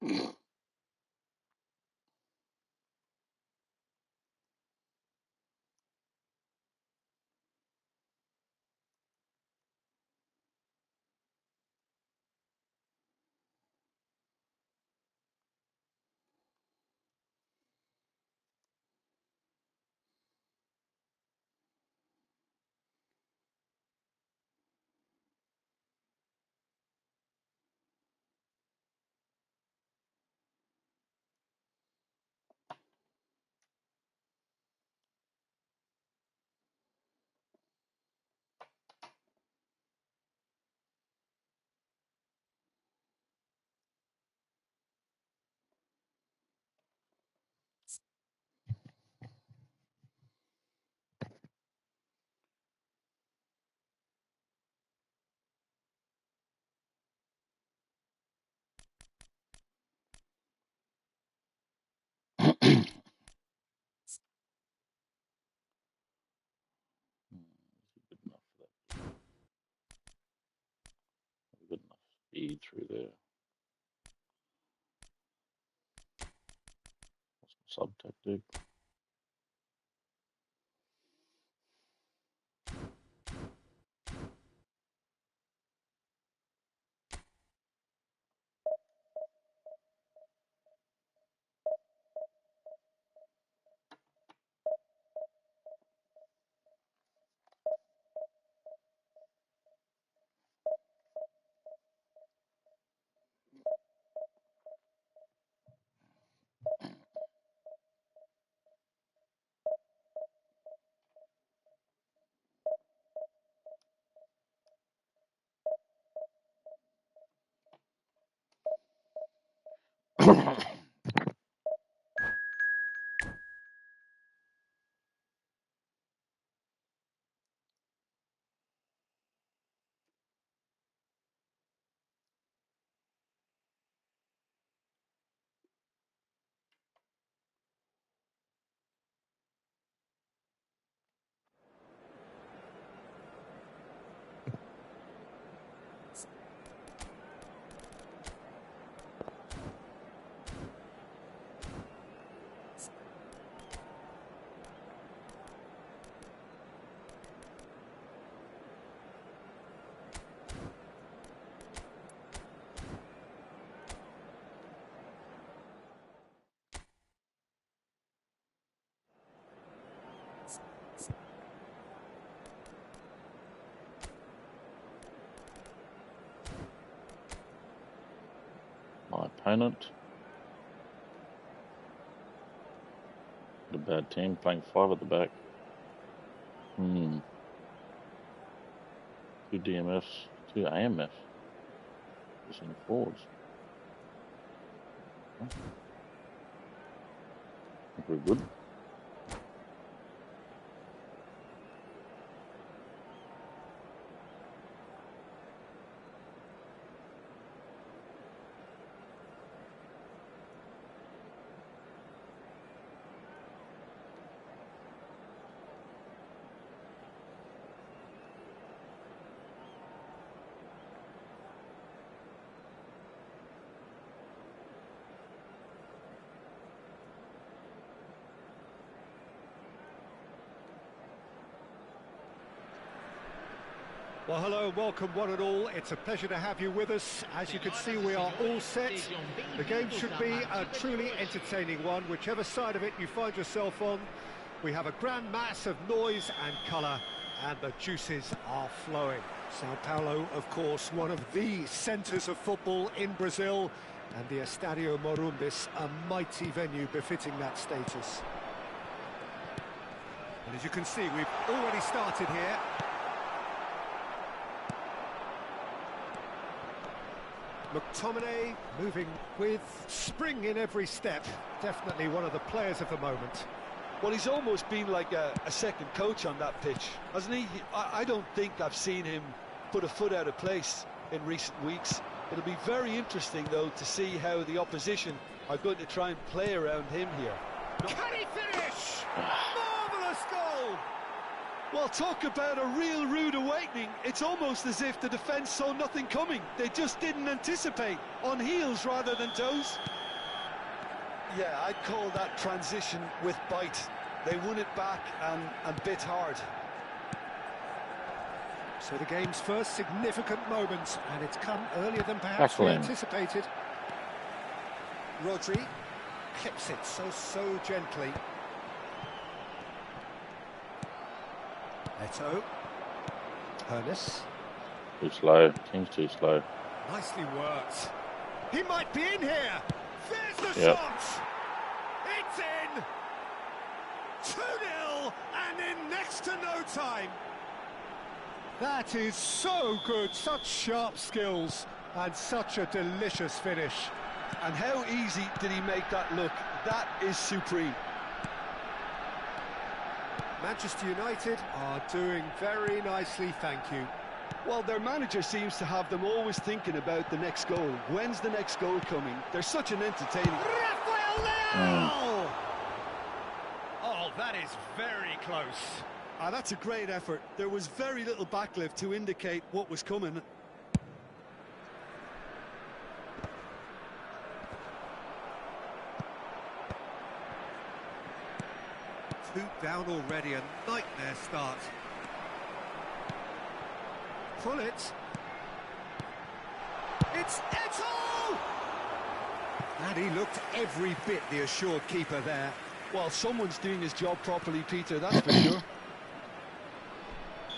Good enough for that. Good enough speed through there. Some sub tactic. My opponent, the bad team, playing 5 at the back. 2 DMFs, 2 AMFs. Pushing forwards. Very good. Well, hello and welcome one and all. It's a pleasure to have you with us. As you can see, we are all set. The game should be a truly entertaining one, whichever side of it you find yourself on. We have a grand mass of noise and colour, and the juices are flowing. Sao Paulo, of course, one of the centres of football in Brazil, and the Estadio Morumbis, a mighty venue befitting that status. And as you can see, we've already started here. McTominay moving with spring in every step. Definitely one of the players of the moment. Well, he's almost been like a second coach on that pitch, hasn't he? I don't think I've seen him put a foot out of place in recent weeks. It'll be very interesting, though, to see how the opposition are going to try and play around him here. Can he finish? Marvellous goal! Well, talk about a real rude awakening. It's almost as if the defence saw nothing coming. They just didn't anticipate. On heels rather than toes. Yeah, I'd call that transition with bite. They won it back and bit hard. So the game's first significant moment, and it's come earlier than perhaps we anticipated. Rodri clips it so gently. Eto'o. Ernest. Too slow. Team's too slow. Nicely worked. He might be in here. There's the Yep. shot. It's in. 2-0 and in next to no time. That is so good. Such sharp skills and such a delicious finish. And how easy did he make that look? That is supreme. Manchester United are doing very nicely, thank you. Well, their manager seems to have them always thinking about the next goal. When's the next goal coming? They're such an entertaining... Rafael Leão! Oh, that is very close. That's a great effort. There was very little backlift to indicate what was coming. Two down already, a nightmare start. Pull it. It's Eto'o! And he looked every bit the assured keeper there. Well, someone's doing his job properly, Peter, that's for sure.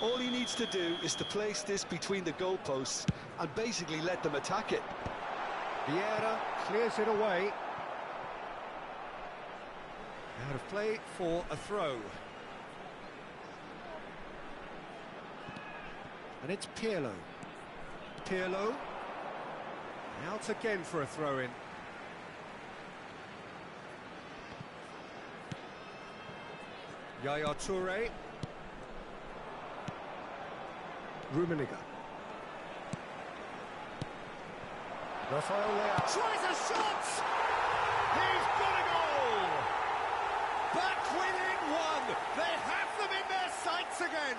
All he needs to do is to place this between the goalposts and basically let them attack it. Vieira clears it away. Out of play for a throw. And it's Pirlo. Pirlo. Out again for a throw-in. Yaya Toure. Rummenigge. Rafael Leão tries a shot! He's got a goal! Back within one! They have them in their sights again!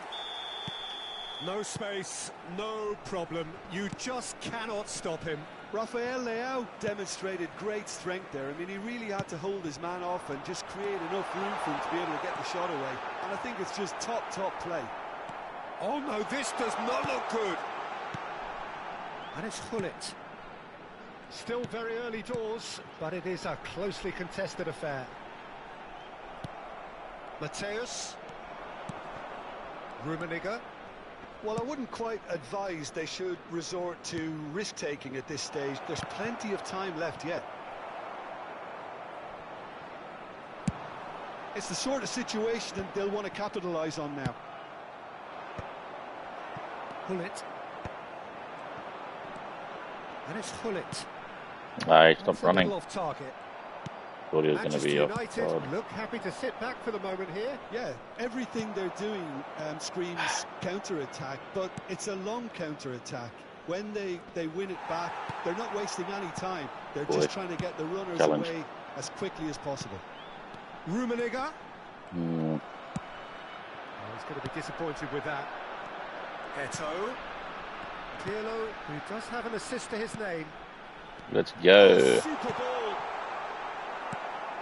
No space, no problem. You just cannot stop him. Rafael Leão demonstrated great strength there. I mean, he really had to hold his man off and just create enough room for him to be able to get the shot away. And I think it's just top play. Oh no, this does not look good. And it's Gullit. Still very early doors, but it is a closely contested affair. Mateus. Rummenigge. Well, I wouldn't quite advise they should resort to risk-taking at this stage. There's plenty of time left yet. It's the sort of situation that they'll want to capitalise on now. Gullit. And it's Gullit. Aye, stop running. Off target. Thought he was going to be United offside. look happy to sit back for the moment here. Yeah, everything they're doing screams counter-attack, but it's a long counter-attack. When they win it back, they're not wasting any time. They're just trying to get the runners away as quickly as possible. Rummenigge. Mm. Oh, he's going to be disappointed with that. Eto'o. Pirlo, who does have an assist to his name. Let's go. Super ball.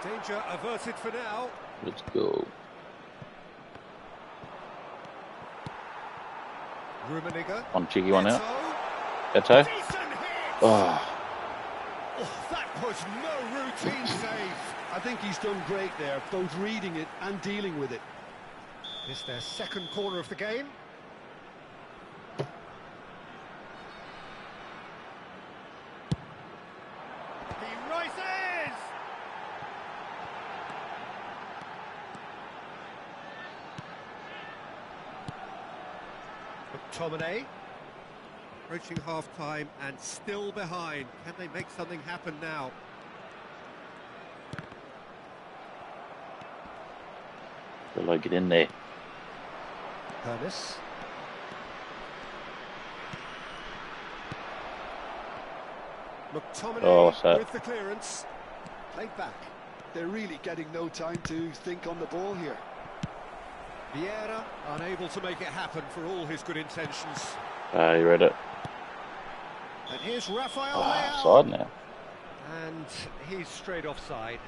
Danger averted for now. Let's go. Rummenigge. One cheeky one out. Eto'o. Eto'o. Decent hit. Oh. Oh, that was no routine save. I think he's done great there, both reading it and dealing with it. It's their second corner of the game. He rises! McTominay. Approaching half-time and still behind. Can they make something happen now? Feel like get in there. Ernest. McTominay with the clearance. Played back. They're really getting no time to think on the ball here. Vieira unable to make it happen for all his good intentions. You read it. And here's Rafael Leao. Offside now. And he's straight offside.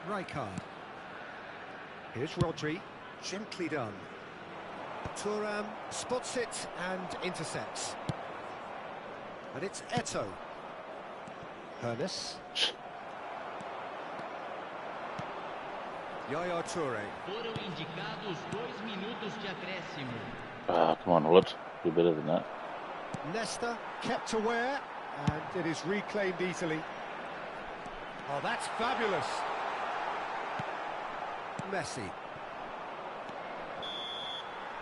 Rijkaard. Here's Rodri, gently done. Thuram spots it and intercepts. And it's Eto'o. Hernes. Yaya Toure. Foram indicados 2 minutos de acréscimo. Come on, Hullet. Do better than that. Nesta kept aware, and it is reclaimed easily. Oh, that's fabulous. Messi.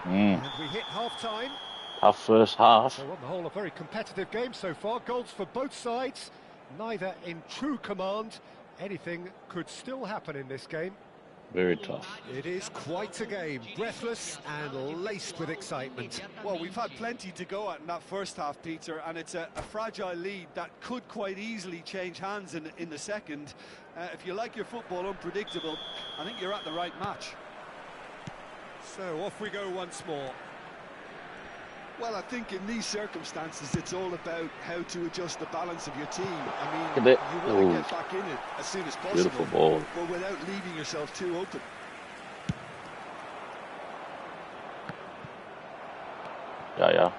And we hit half-time. Tough first half. So on the whole, a very competitive game so far. Goals for both sides, neither in true command. Anything could still happen in this game. Very tough. It is quite a game, breathless and laced with excitement. Well, we've had plenty to go at in that first half, Peter, and it's a fragile lead that could quite easily change hands in the second. If you like your football unpredictable, I think you're at the right match. So off we go once more. Well, I think in these circumstances, it's all about how to adjust the balance of your team. I Look mean, at you want to it. get back in it as soon as possible, Beautiful ball. but without leaving yourself too open. Yeah.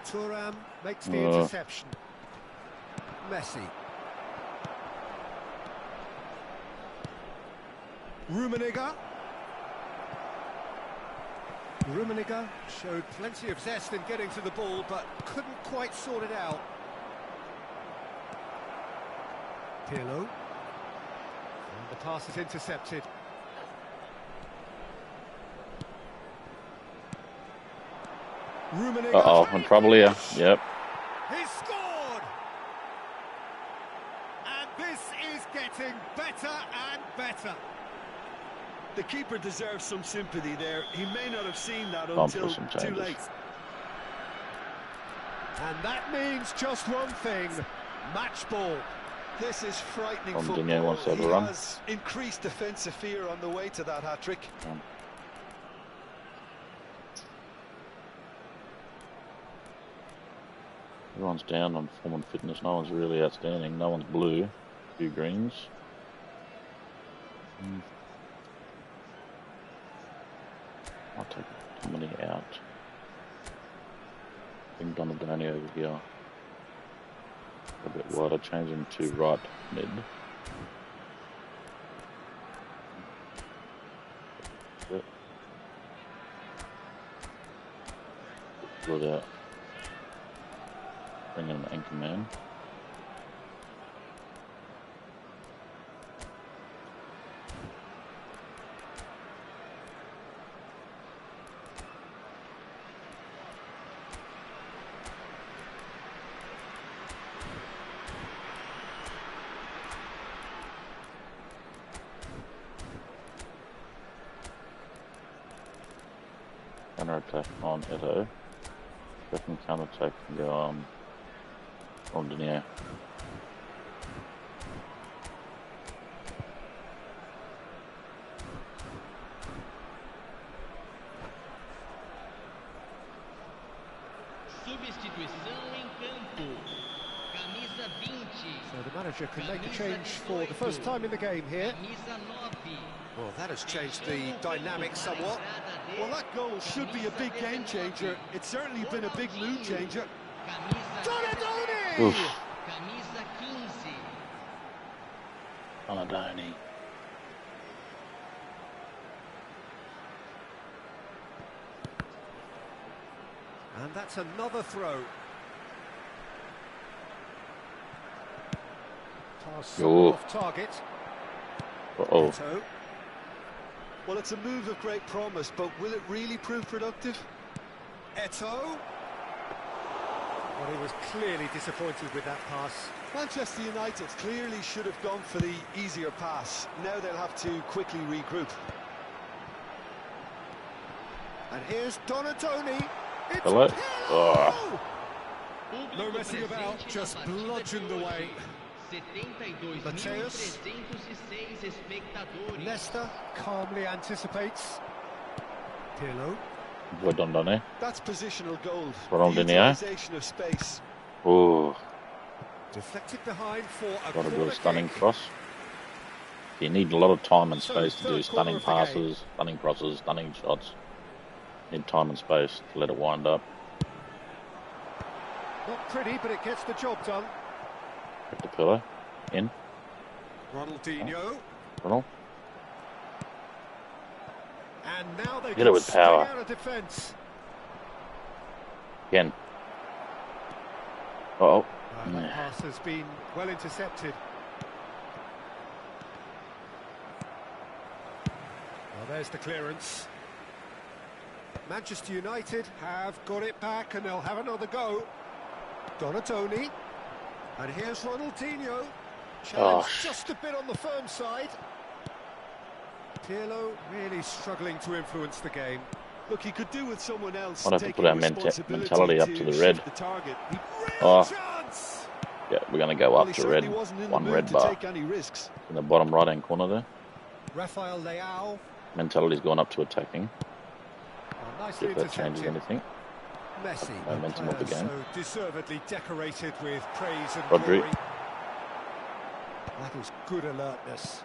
Thuram makes the interception. Messi. Rummenigge showed plenty of zest in getting to the ball, but couldn't quite sort it out. Pirlo. And the pass is intercepted. Rummenigge. In trouble here. Yep. He scored! And this is getting better and better. The keeper deserves some sympathy there. He may not have seen that Time for until some too changes. late. And that means just one thing, match ball. This is frightening Ronaldinho football. wants to have a He run. has increased defensive fear on the way to that hat-trick. Everyone's down on form and fitness. No one's really outstanding. No one's blue. A few greens. I'll take somebody out. Bring Donadoni over here. A bit wider. Change him to right mid. Yep. Pull it out. Bring in an anchor man. Counter attack on Eto'o. Second counter attack can go on Ronaldinho. Substituição em campo. Camisa 20. So the manager can make a change for the first time in the game here. Camisa 9. Well, that has changed the dynamic somewhat. Well, that goal should be a big game changer. It's certainly been a big mood changer. Donadoni! Oof. Camisa 15. Donadoni. And that's another throw. Pass Yo. off target. Uh-oh. Eto'o. Well, it's a move of great promise, but will it really prove productive? Eto'o. Well, he was clearly disappointed with that pass. Manchester United clearly should have gone for the easier pass. Now they'll have to quickly regroup. And here's Donatoni. It's Hello? Pirlo! Oh. No messing about, just bludgeoned away. Mateus. 72.306 espectadores. Leicester calmly anticipates. Pirlo. Well done, Donny. That's positional gold. Ronaldinho. Utilisation of space. Oh, Deflected behind for a got to do corner a stunning kick. cross. You need a lot of time and So, space to do third stunning corner of the game. passes, stunning crosses, stunning shots. Need time and space to let it wind up. Not pretty, but it gets the job done. Hit the pillar. In. Ronaldinho. Ronald. And now they Hit can it with string power. out a defence. Again. Uh-oh. That Yeah. pass has been well intercepted. Well, there's the clearance. Manchester United have got it back and they'll have another go. Donatoni. And here's Ronaldinho. Challenge just a bit on the firm side. Pirlo really struggling to influence the game. Look, he could do with someone else Might have to taking put our responsibility mentality up to the red. shift the target. Oh. Chance! Yeah, we're going to go Well, up he to red. certainly wasn't in the One mood red to bar take any risks. in the bottom right-hand corner there. Rafael Leao. Mentality's gone up to attacking. Oh, nicely If that changes intercepted. anything. Messi, Momentum of the player game. so deservedly decorated with praise and Rodri. glory. That is good alertness.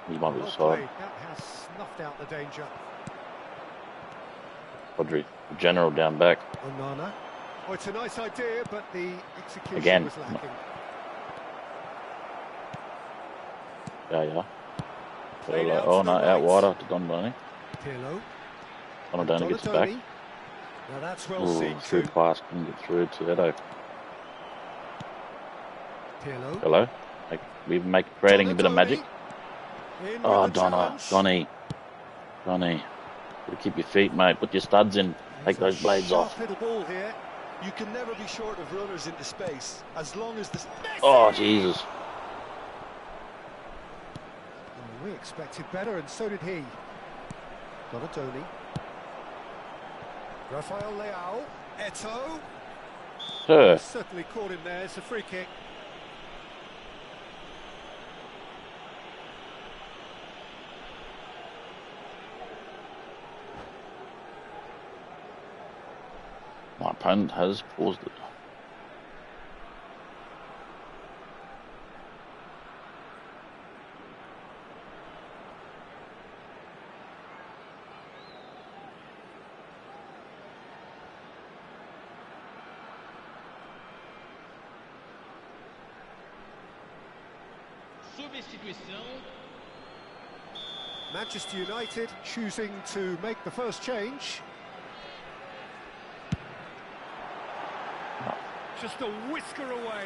He's one of Well the side. played. That has snuffed out the danger. Rodri. General down back. Onana. Oh, it's a nice idea, but the execution Again. was lacking. Yeah. Played out Oh to no, the out right. wider to Donadoni. Pirlo. Donadoni gets it back. Donatoni. Now that's well Ooh, seen through too. pass, couldn't get through to Edo. Pirlo. Hello. We're creating a bit of magic. Donatoni. In Oh, with the Donny. challenge. Gotta keep your feet, mate. Put your studs in. Take It's a those blades sharp off. little ball here. You can never be short of runners into space, as long as the... Oh, Jesus. Oh, we expected better, and so did he. Donatoni. Rafael Leao. Eto'o. Sir. Certainly caught him there. It's a free kick. My opponent has paused it. Substituição. Manchester United choosing to make the first change. Just a whisker away.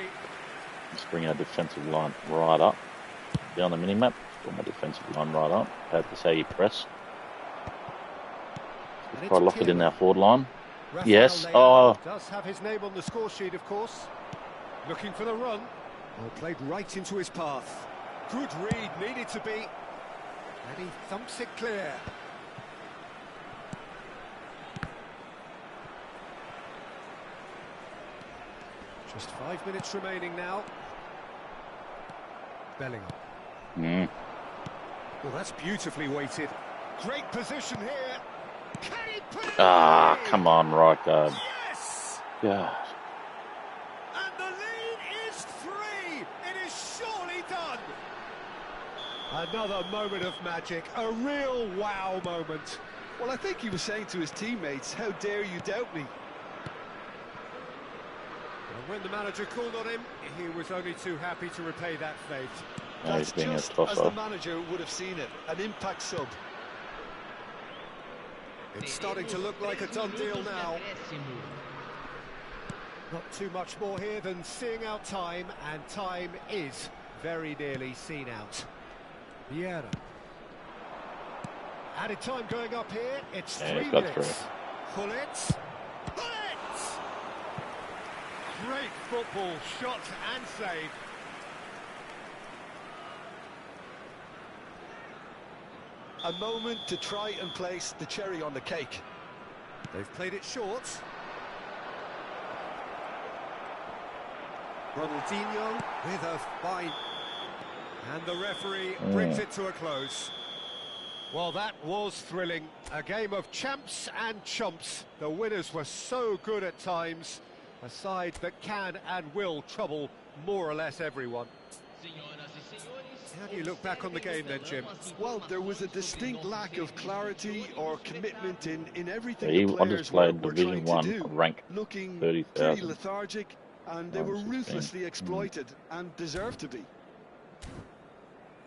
Let's bring our defensive line right up. Be on the mini-map. Bring my defensive line right up. That's how you press. And Try to it's lock it in Pirlo. our forward line. Rafael Yes. Leao Oh. does have his name on the score sheet, of course. Looking for the run. Well, played right into his path. Good read, needed to be. And he thumps it clear. Just 5 minutes remaining now. Bellingham. Mm. Well, that's beautifully weighted. Great position here. Can he put it Ah, away? come on, right guard. Yes! God. And the lead is 3. It is surely done. Another moment of magic, a real wow moment. Well, I think he was saying to his teammates, how dare you doubt me? And when the manager called on him, he was only too happy to repay that faith. Now he's That's being a just toss as the off. manager would have seen it, an impact sub. It's starting to look like a done deal now. Not too much more here than seeing out time, and time is very nearly seen out. Vieira. Added time going up here, it's Yeah, 3 he's got minutes. Gullit. Gullit! football, shot and save. A moment to try and place the cherry on the cake. They've played it short. Ronaldinho with a fine. And the referee brings it to a close. Well, that was thrilling. A game of champs and chumps. The winners were so good at times. A side that can and will trouble more or less everyone. How do you look back on the game then, Jim? Well, there was a distinct lack of clarity or commitment in everything He the players just were played trying Division to do. 1 rank Looking 30,000. pretty lethargic, and they were 16. ruthlessly exploited and deserved to be.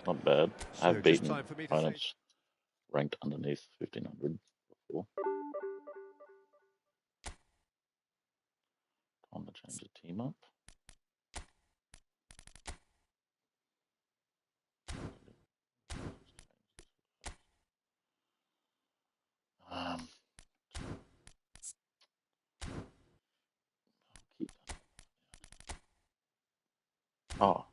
Not bad. So I've just beaten time for me to say- opponents ranked underneath 1500 before. Time to change the team up. Um, keep that. Oh.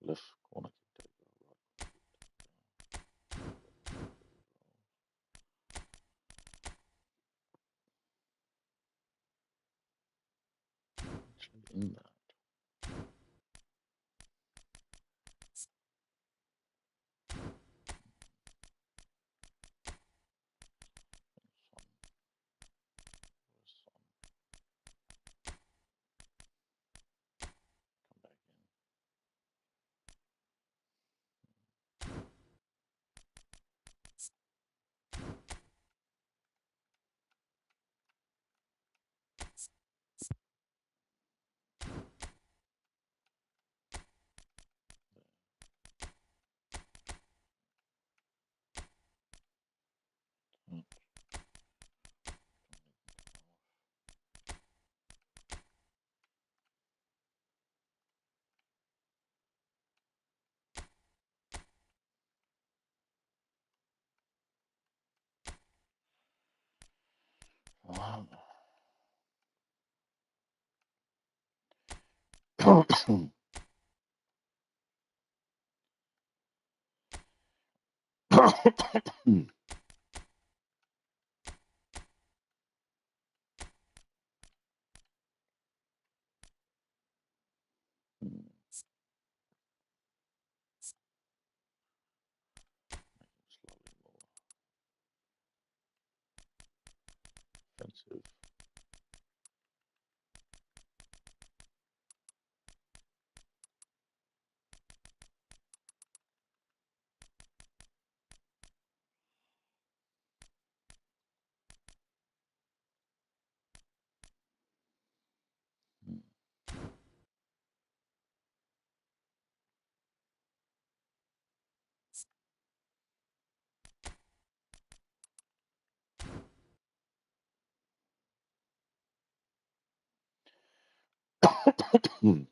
Left corner kick takeover, actually in that. Come back in. Hmm. Slightly more offensive. Hmm.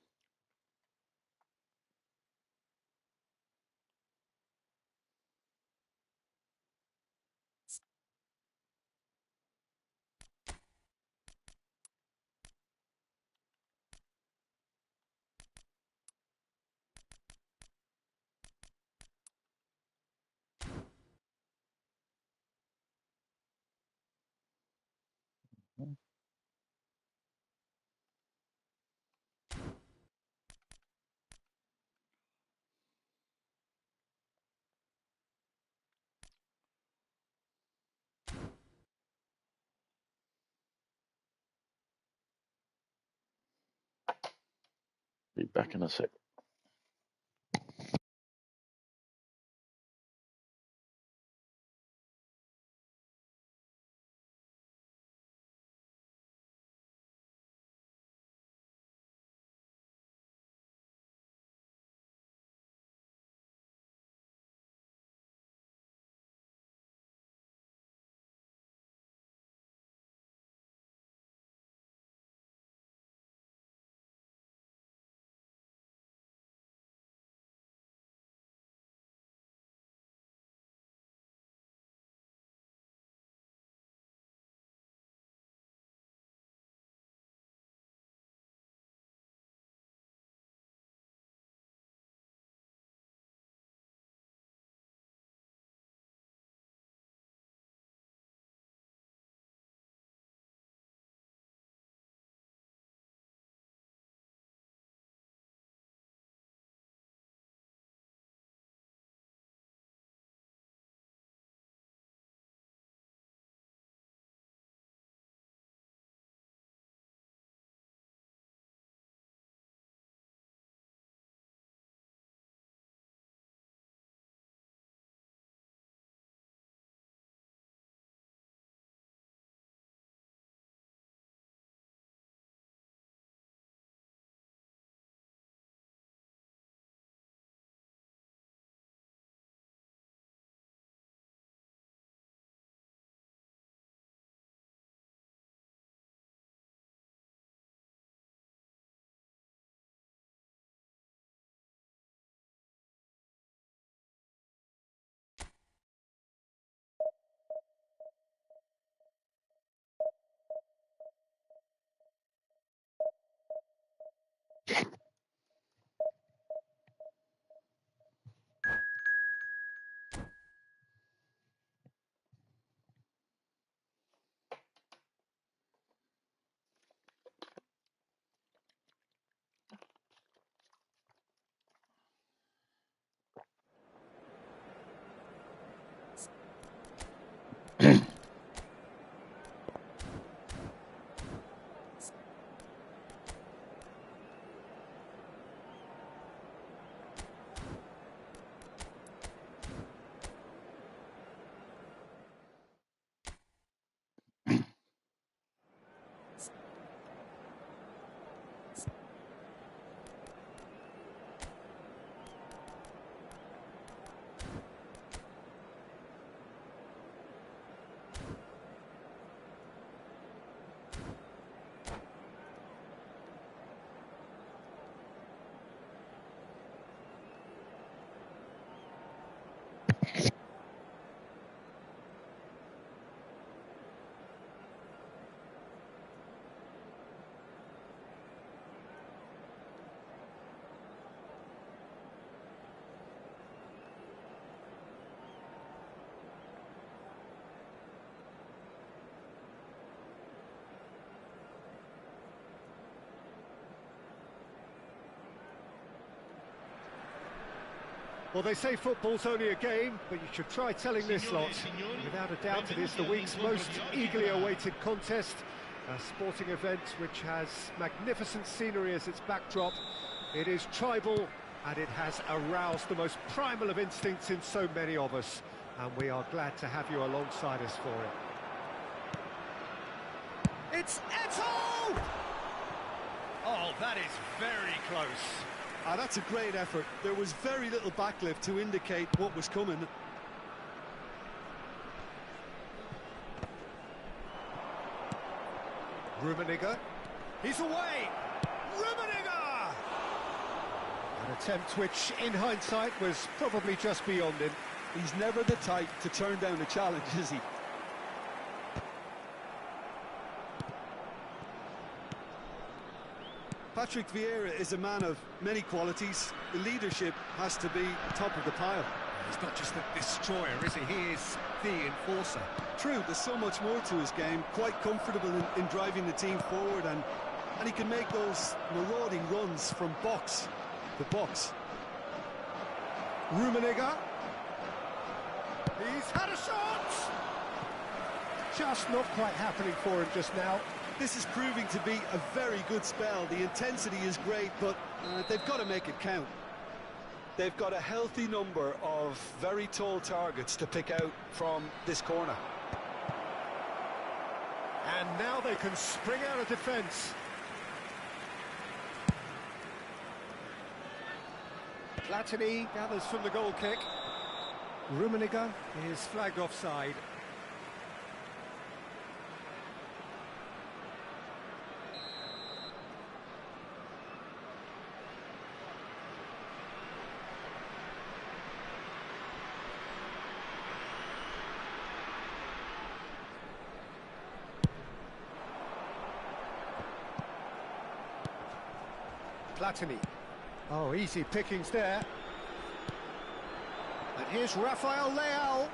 Be back in a sec. Well, they say football's only a game, but you should try telling this lot. Without a doubt, it is the week's most eagerly awaited contest. A sporting event which has magnificent scenery as its backdrop. It is tribal, and it has aroused the most primal of instincts in so many of us. And we are glad to have you alongside us for it. It's Eto'o! Oh, that is very close. Ah, that's a great effort. There was very little backlift to indicate what was coming. Rummenigge, he's away! Rummenigge! An attempt which, in hindsight, was probably just beyond him. He's never the type to turn down a challenge, is he? Patrick Vieira is a man of many qualities. The leadership has to be top of the pile. He's not just the destroyer, is he? He is the enforcer. True, there's so much more to his game. Quite comfortable in driving the team forward, and he can make those marauding runs from box to box. Rummenigge. He's had a shot! Just not quite happening for him just now. This is proving to be a very good spell. The intensity is great, but they've got to make it count. They've got a healthy number of very tall targets to pick out from this corner. And now they can spring out of defence. Platini gathers from the goal kick. Rummenigge is flagged offside. Platini. Oh, easy pickings there. And here's Rafael Leao.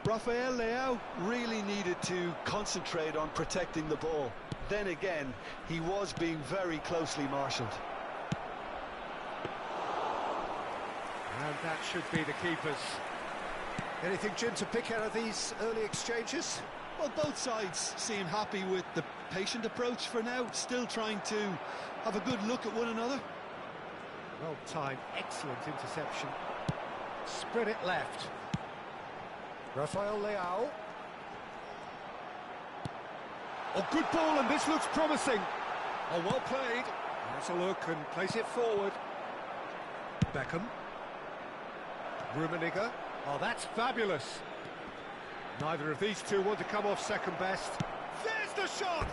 Rafael Leao really needed to concentrate on protecting the ball. Then again, he was being very closely marshalled. And that should be the keepers. Anything, Jim, to pick out of these early exchanges? Well, both sides seem happy with the patient approach for now, still trying to have a good look at one another. Well-timed, excellent interception. Spread it left. Rafael Leao. Oh, good ball, and this looks promising. Oh, well played. Has a look and plays it forward. Beckham. Rummenigge. Oh, that's fabulous. Neither of these two want to come off second best. There's the shot!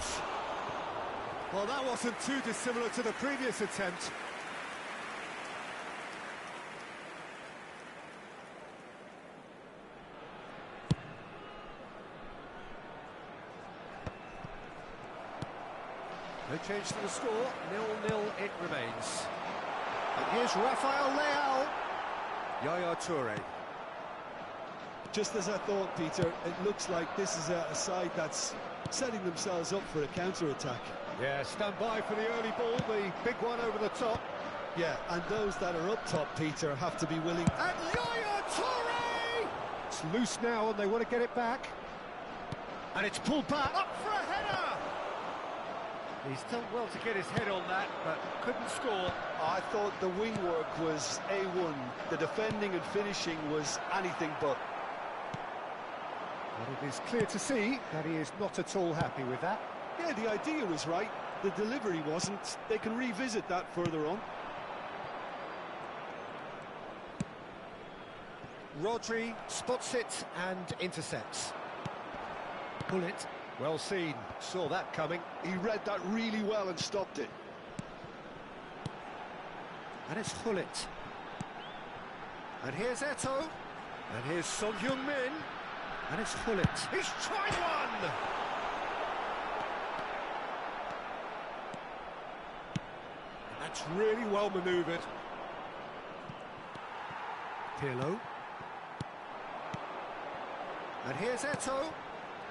Well, that wasn't too dissimilar to the previous attempt. No change to the score, 0-0 it remains. And here's Rafael Leao. Yaya Toure. Just as I thought, Peter, it looks like this is a side that's setting themselves up for a counter-attack. Yeah, stand by for the early ball, the big one over the top. Yeah, and those that are up top, Peter, have to be willing. And Yaya Toure! It's loose now and they want to get it back. And it's pulled back. Up for a header! He's done well to get his head on that, but couldn't score. I thought the wing work was A1. The defending and finishing was anything but. But it is clear to see that he is not at all happy with that. Yeah, the idea was right. The delivery wasn't. They can revisit that further on. Rodri spots it and intercepts. Bullet. Well seen, saw that coming. He read that really well and stopped it. And it's Gullit. And here's Eto'o. And here's Son Heung-min. And it's Gullit. He's tried one! That's really well manoeuvred. Pirlo. And here's Eto'o.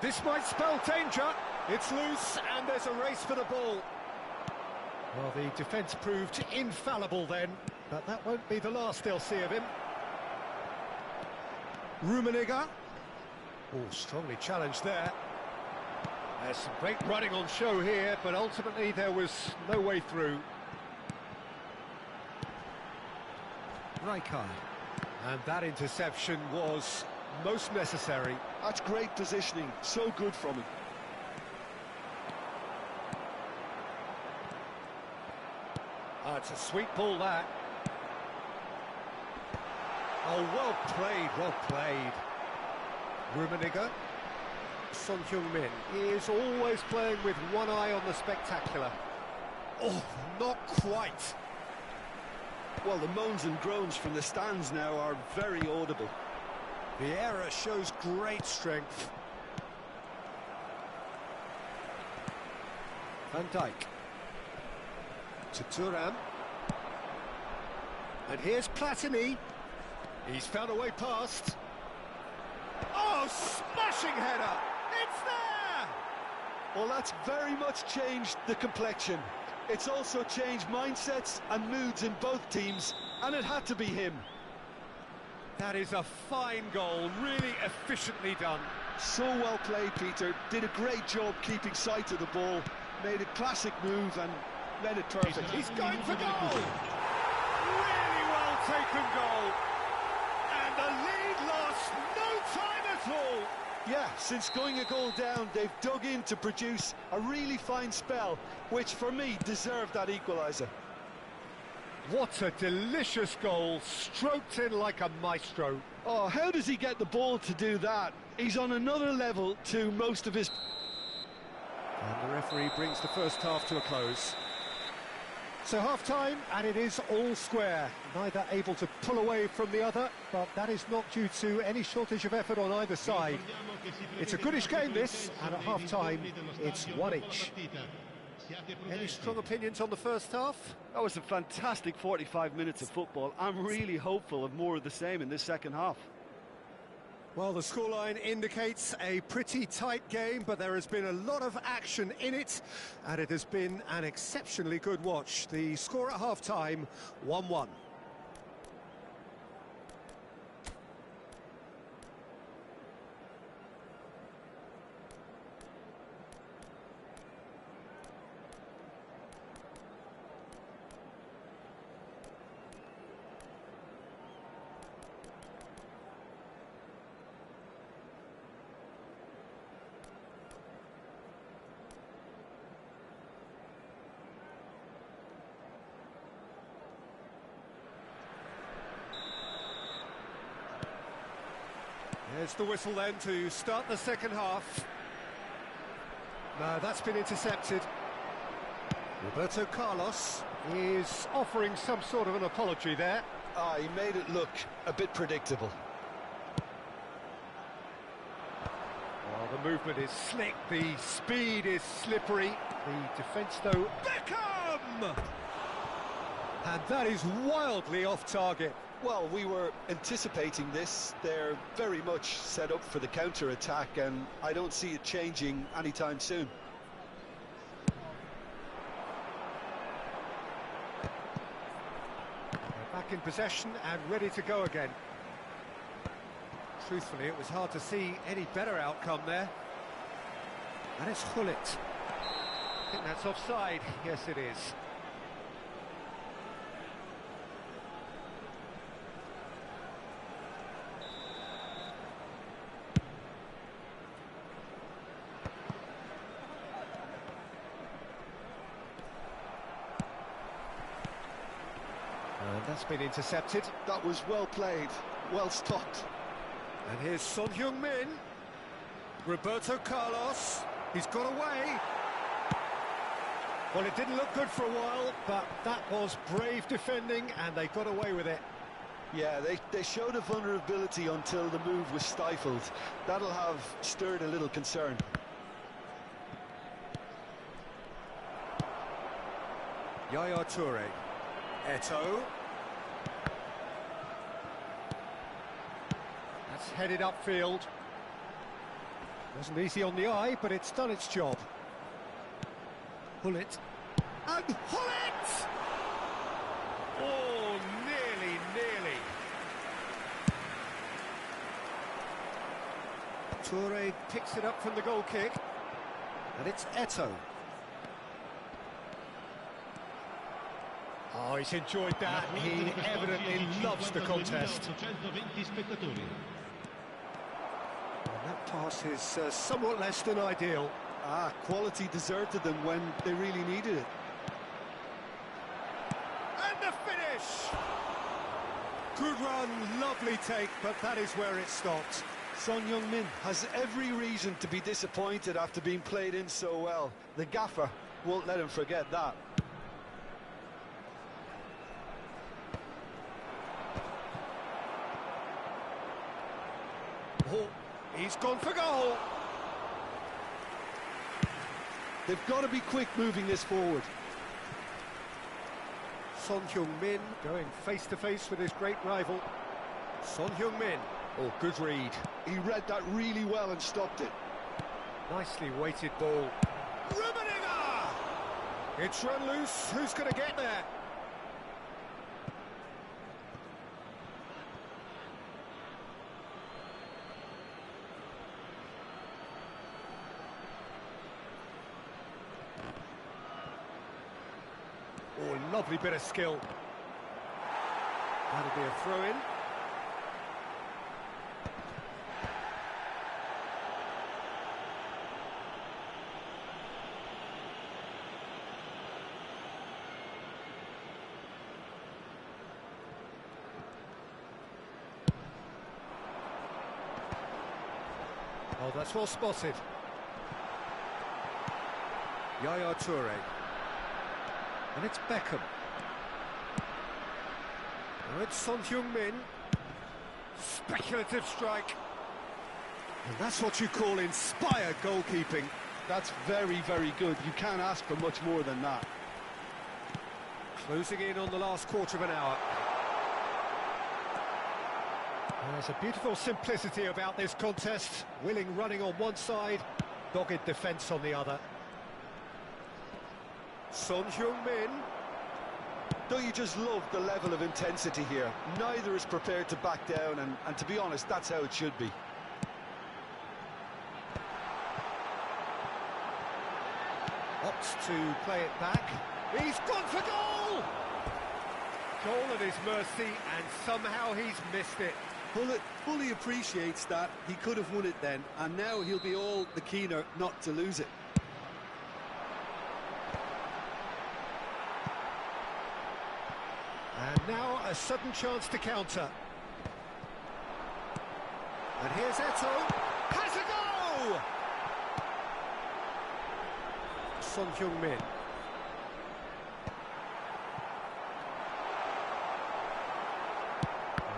This might spell danger. It's loose, and there's a race for the ball. Well, the defence proved infallible then. But that won't be the last they'll see of him. Rummenigge. Oh, strongly challenged there. There's some great running on show here, but ultimately there was no way through. Rijkaard. And that interception was most necessary. That's great positioning, so good from him. Oh, it's a sweet ball, that. Oh, well played, well played. Rummenigge. Son Heung-min is always playing with one eye on the spectacular. Oh, not quite. Well, the moans and groans from the stands now are very audible. Vieira shows great strength. Van Dijk. To Thuram. And here's Platini. He's found a way past. Oh, smashing header! It's there! Well, that's very much changed the complexion. It's also changed mindsets and moods in both teams, and it had to be him. That is a fine goal, really efficiently done. So well played, Peter. Did a great job keeping sight of the ball, made a classic move and read it perfect. He's going for goal! Really well taken goal. And the lead lost no time at all. Yeah, since going a goal down, they've dug in to produce a really fine spell, which for me deserved that equaliser. What a delicious goal, stroked in like a maestro. Oh, how does he get the ball to do that? He's on another level to most of his... And the referee brings the first half to a close. So half-time, and it is all square. Neither able to pull away from the other, but that is not due to any shortage of effort on either side. It's a goodish game, this, and at half-time, it's one each. Any strong opinions on the first half? That was a fantastic 45 minutes of football. I'm really hopeful of more of the same in this second half. Well, the scoreline indicates a pretty tight game, but there has been a lot of action in it, and it has been an exceptionally good watch. The score at half-time, 1-1. There's the whistle then to start the second half. No, that's been intercepted. Roberto Carlos is offering some sort of an apology there. Ah, he made it look a bit predictable. Well, the movement is slick, the speed is slippery. The defence, though, Beckham! And that is wildly off target. Well, we were anticipating this. They're very much set up for the counter-attack, and I don't see it changing anytime soon. They're back in possession and ready to go again. Truthfully, it was hard to see any better outcome there. And it's Gullit. I think that's offside. Yes, it is. And that's been intercepted. That was well played, well stopped. And here's Son Heung-min. Roberto Carlos. He's got away. Well, it didn't look good for a while, but that was brave defending, and they got away with it. Yeah, they showed a vulnerability until the move was stifled. That'll have stirred a little concern. Yaya Toure. Eto'o. That's headed upfield. Wasn't easy on the eye, but it's done its job. Gullit. And Gullit! Oh, Toure picks it up from the goal kick. And it's Eto'o. Oh, he's enjoyed that. He evidently loves the contest. And that pass is somewhat less than ideal. Quality deserted them when they really needed it. And the finish! Good run, lovely take, but that is where it stopped. Son Heung-min has every reason to be disappointed after being played in so well. The gaffer won't let him forget that. Oh, he's gone for goal. They've got to be quick moving this forward. Son Heung-min going face-to-face with his great rival. Son Heung-min. Oh, good read. He read that really well and stopped it. Nicely weighted ball. Rummenigge! It's run loose. Who's going to get there? Oh, lovely bit of skill. That'll be a throw-in. Oh, that's well spotted. Yaya Toure. And it's Beckham. Now it's Son Heung-min. Speculative strike. And that's what you call inspired goalkeeping. That's very, very good. You can't ask for much more than that. Closing in on the last quarter of an hour. There's a beautiful simplicity about this contest. Willing running on one side, dogged defence on the other. Son Heung-min. Don't you just love the level of intensity here? Neither is prepared to back down, and to be honest, that's how it should be. Opts to play it back. He's gone for goal! Goal at his mercy, and somehow he's missed it. Bullet fully appreciates that he could have won it then, and now he'll be all the keener not to lose it. And now a sudden chance to counter. And here's Eto'o. Has a go! Son Heung-min.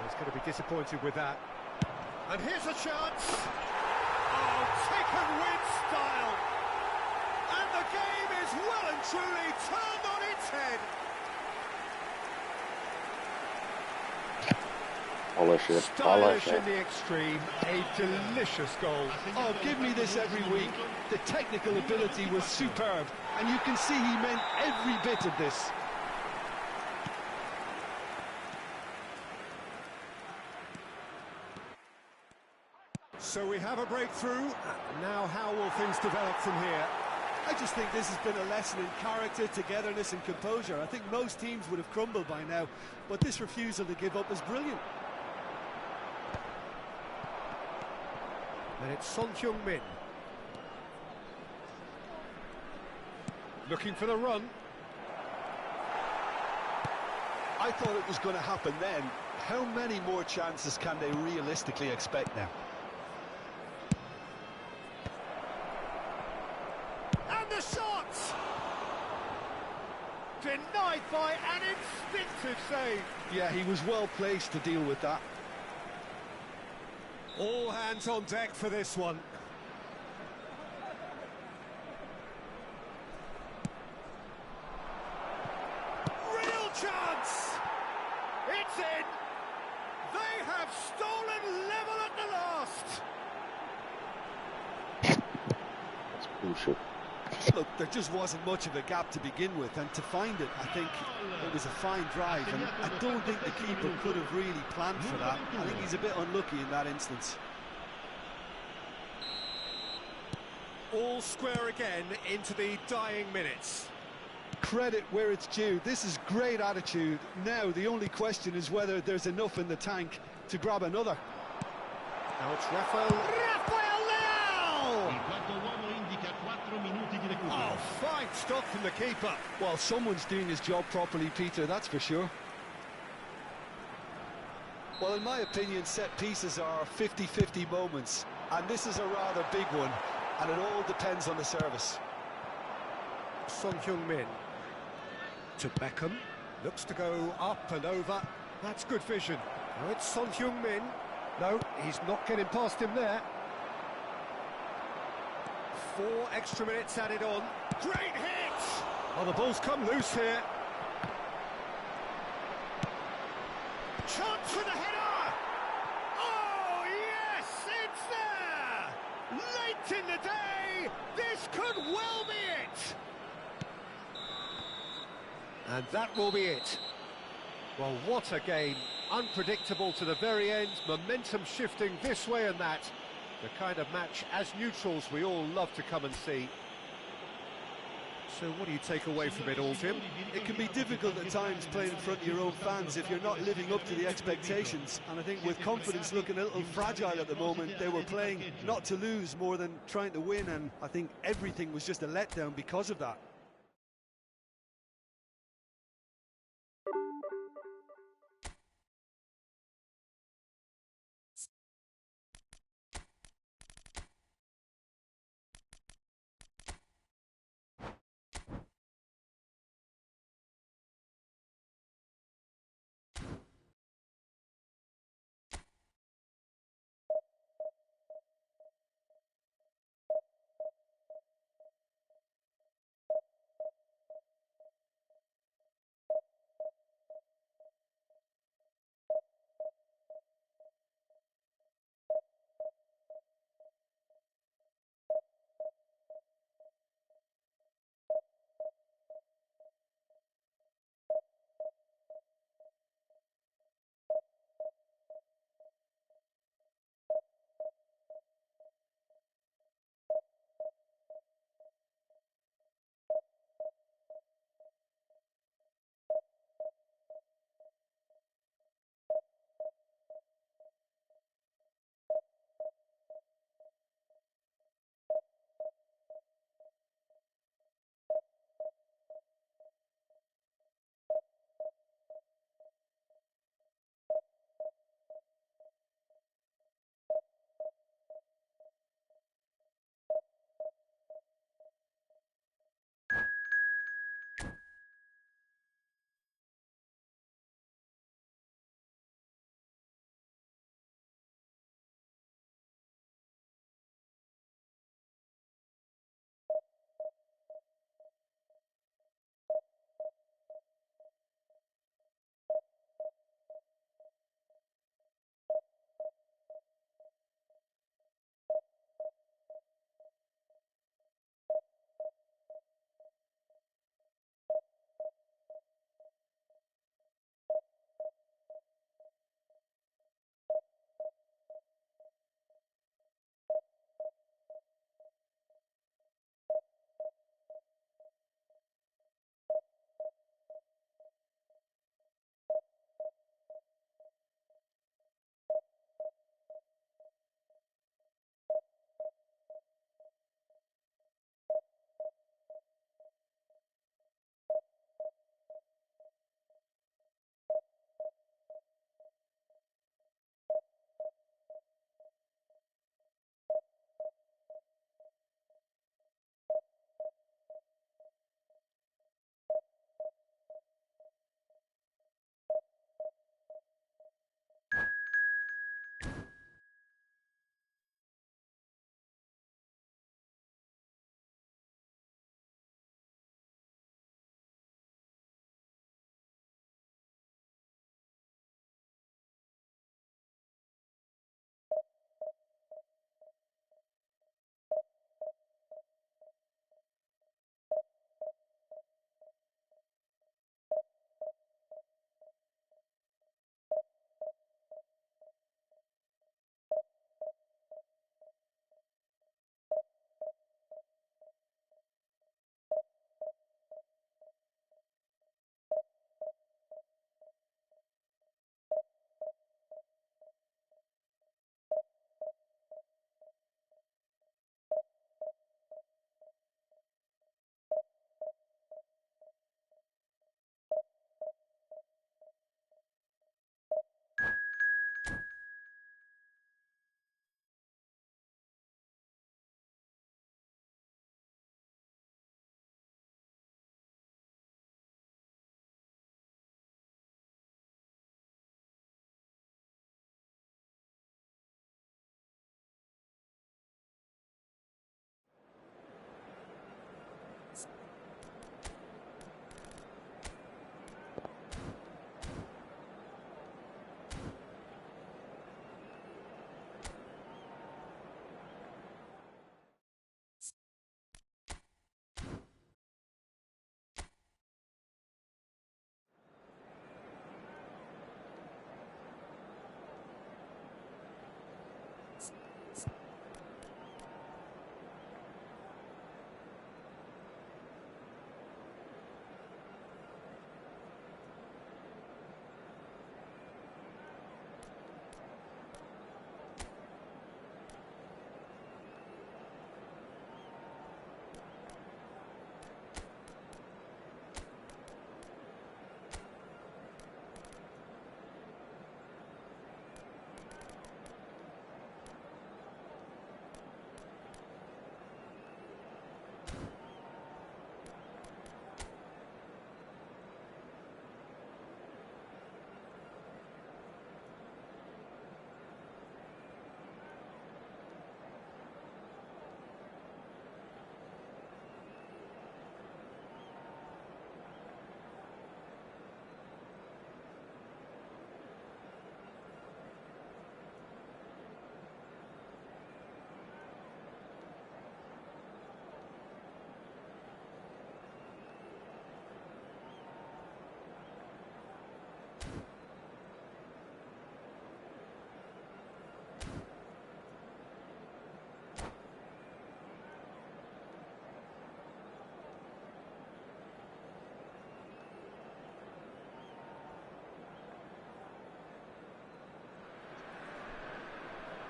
He's going to be disappointed with that. And here's a chance. Oh, taken with style. And the game is well and truly turned on its head. Polish it, Stylish polish it. in the extreme, a delicious goal. Oh, give me this every week. The technical ability was superb, and you can see he meant every bit of this. So we have a breakthrough. Now how will things develop from here? I just think this has been a lesson in character, togetherness and composure. I think most teams would have crumbled by now, but this refusal to give up is brilliant. And it's Son Heung-min. Looking for the run. I thought it was going to happen then. How many more chances can they realistically expect now? And the shot! Denied by an instinctive save. Yeah, he was well placed to deal with that. All hands on deck for this one. Real chance! It's in! They have stolen level at the last! That's bullshit. Look, there just wasn't much of a gap to begin with, and to find it, I think it was a fine drive, and I don't think the keeper could have really planned for that. I think he's a bit unlucky in that instance. all square again into the dying minutes. Credit where it's due. This is great attitude. Now the only question is whether there's enough in the tank to grab another. Now it's Rafael Leao! Il quarto uomo indica 4 minuti di recupero. Oh, fine stop from the keeper. Well, someone's doing his job properly, Peter, that's for sure. Well, in my opinion, set pieces are 50-50 moments, and this is a rather big one, and it all depends on the service. Son Heung-min to Beckham, looks to go up and over. That's good vision. Now it's Son Heung-min. No, he's not getting past him there. 4 extra minutes added on. Great hit! Oh, the ball's come loose here. Chance for the header! Oh, yes, it's there! Late in the day, this could well be it! And that will be it. Well, what a game. Unpredictable to the very end, momentum shifting this way and that. The kind of match, as neutrals, we all love to come and see. So what do you take away from it all, Tim? It can be difficult at times playing in front of your own fans if you're not living up to the expectations, and I think with confidence looking a little fragile at the moment, they were playing not to lose more than trying to win, and I think everything was just a letdown because of that.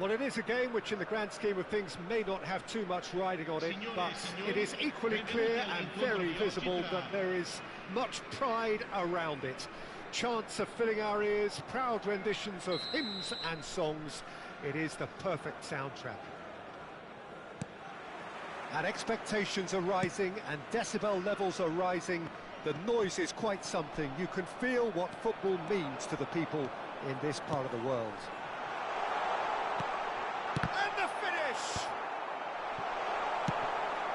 Well, it is a game which in the grand scheme of things may not have too much riding on it, but it is equally clear and very visible that there is much pride around it. Chants are filling our ears, proud renditions of hymns and songs. It is the perfect soundtrack. And expectations are rising and decibel levels are rising. The noise is quite something. You can feel what football means to the people in this part of the world. And the finish!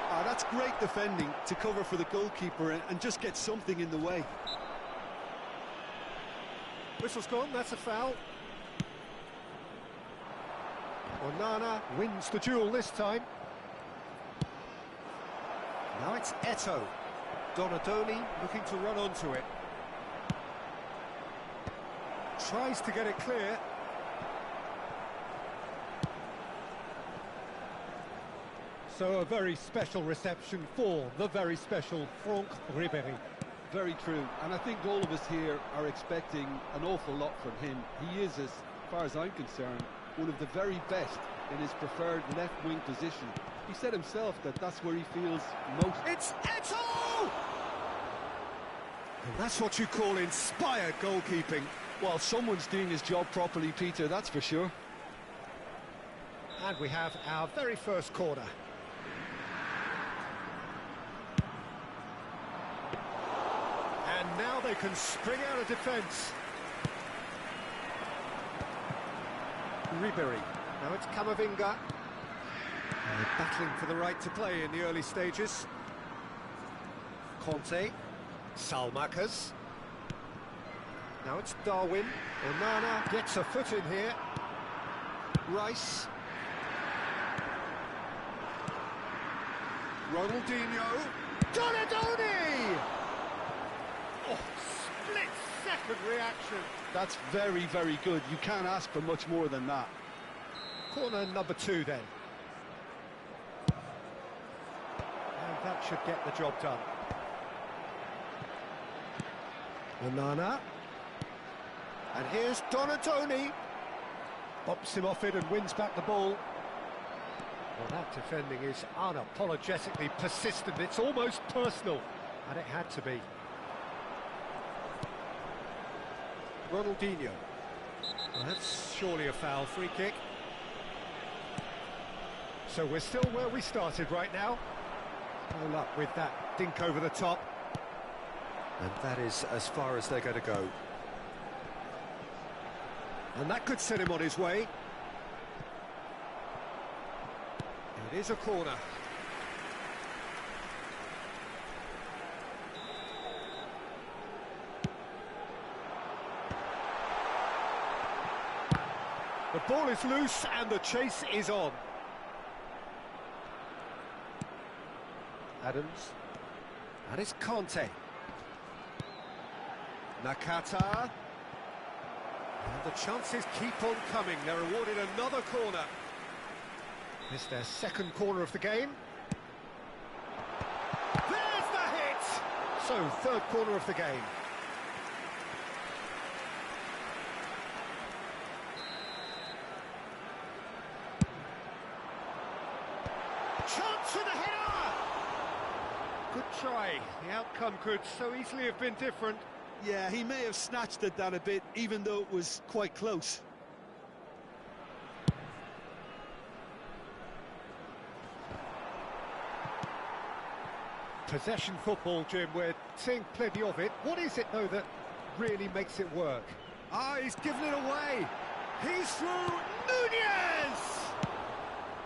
Ah, that's great defending to cover for the goalkeeper and just get something in the way. Whistle's gone, that's a foul. Onana wins the duel this time. Now it's Eto'o. Donadoni looking to run onto it. Tries to get it clear. So a very special reception for the very special Franck Ribéry. Very true, and I think all of us here are expecting an awful lot from him. He is, as far as I'm concerned, one of the very best in his preferred left-wing position. He said himself that that's where he feels most... It's Eto'o! And that's what you call inspired goalkeeping. Well, someone's doing his job properly, Peter, that's for sure. And we have our very first corner. And now they can spring out of defence. Ribéry. Now it's Camavinga. Battling for the right to play in the early stages. Conte. Salmakas. Now it's Darwin. Onana gets a foot in here. Rice. Ronaldinho. Donadoni! Oh, split-second reaction. That's very, very good. You can't ask for much more than that. Corner number 2 then. And that should get the job done. Onana. And here's Donadoni. Bops him off it and wins back the ball. Well, that defending is unapologetically persistent. It's almost personal. And it had to be. Ronaldinho. Well, that's surely a foul. Free kick. So we're still where we started right now. No luck with that dink over the top. And that is as far as they're going to go. And that could set him on his way. It is a corner. The ball is loose and the chase is on. Adams. And it's Conte. Nakata. And the chances keep on coming. They're awarded another corner. It's their second corner of the game. There's the hit! So, third corner of the game. Chance for the header! Good try. The outcome could so easily have been different. Yeah, he may have snatched at that a bit, even though it was quite close. Possession football, Jim, we're seeing plenty of it. What is it, though, that really makes it work? Ah, he's given it away. He's through. Nunez!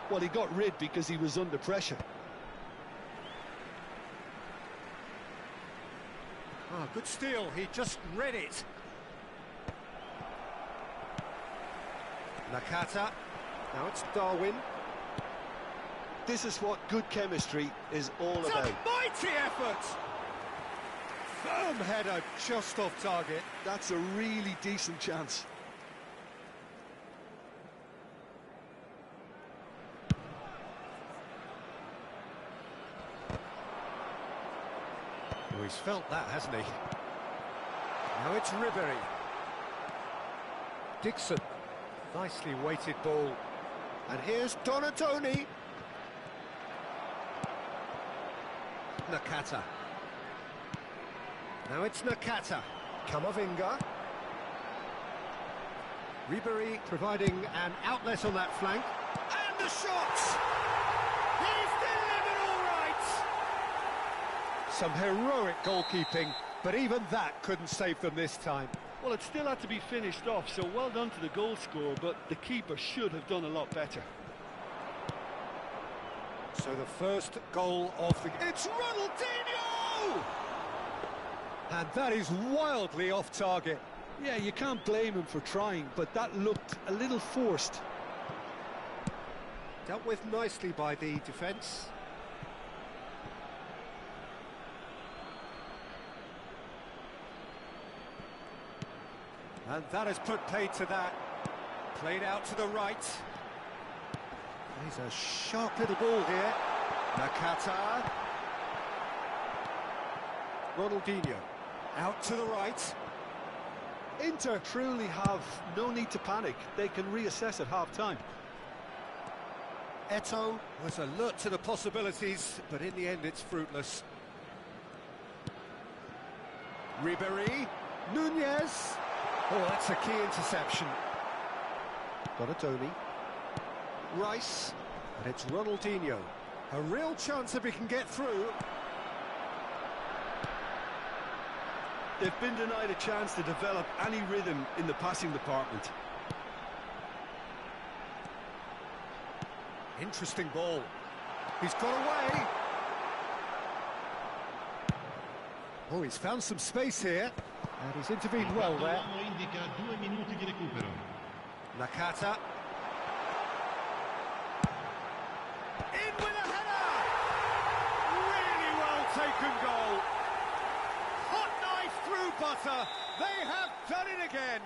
Well, he got rid because he was under pressure. Ah, good steal. He just read it. Nakata. Now it's Darwin. This is what good chemistry is all It's about. a mighty effort! Firm header just off target. That's a really decent chance. Oh, he's felt that, hasn't he? Now it's Ribéry. Dixon. Nicely weighted ball. And here's Donatoni. Nakata. Now it's Nakata. Kamavinga. Ribery providing an outlet on that flank. And the shot! He's delivered all right! Some heroic goalkeeping, but even that couldn't save them this time. Well, it still had to be finished off, so well done to the goal scorer, but the keeper should have done a lot better. So the first goal of the... It's Ronaldinho! And that is wildly off target. Yeah, you can't blame him for trying, but that looked a little forced. Dealt with nicely by the defence. And that has put paid to that. Played out to the right. He's a sharp little ball here. Nakata. Ronaldinho. Out to the right. Inter truly have no need to panic. They can reassess at half-time. Eto'o was alert to the possibilities, but in the end it's fruitless. Ribery. Nunez. Oh, that's a key interception. Donatoni. Rice. And it's Ronaldinho. A real chance if he can get through. They've been denied a chance to develop any rhythm in the passing department. Interesting ball. He's got away. Oh, he's found some space here. And he's intervened well there. Nakata. In with a header! Really well taken goal. Hot knife through butter. They have done it again.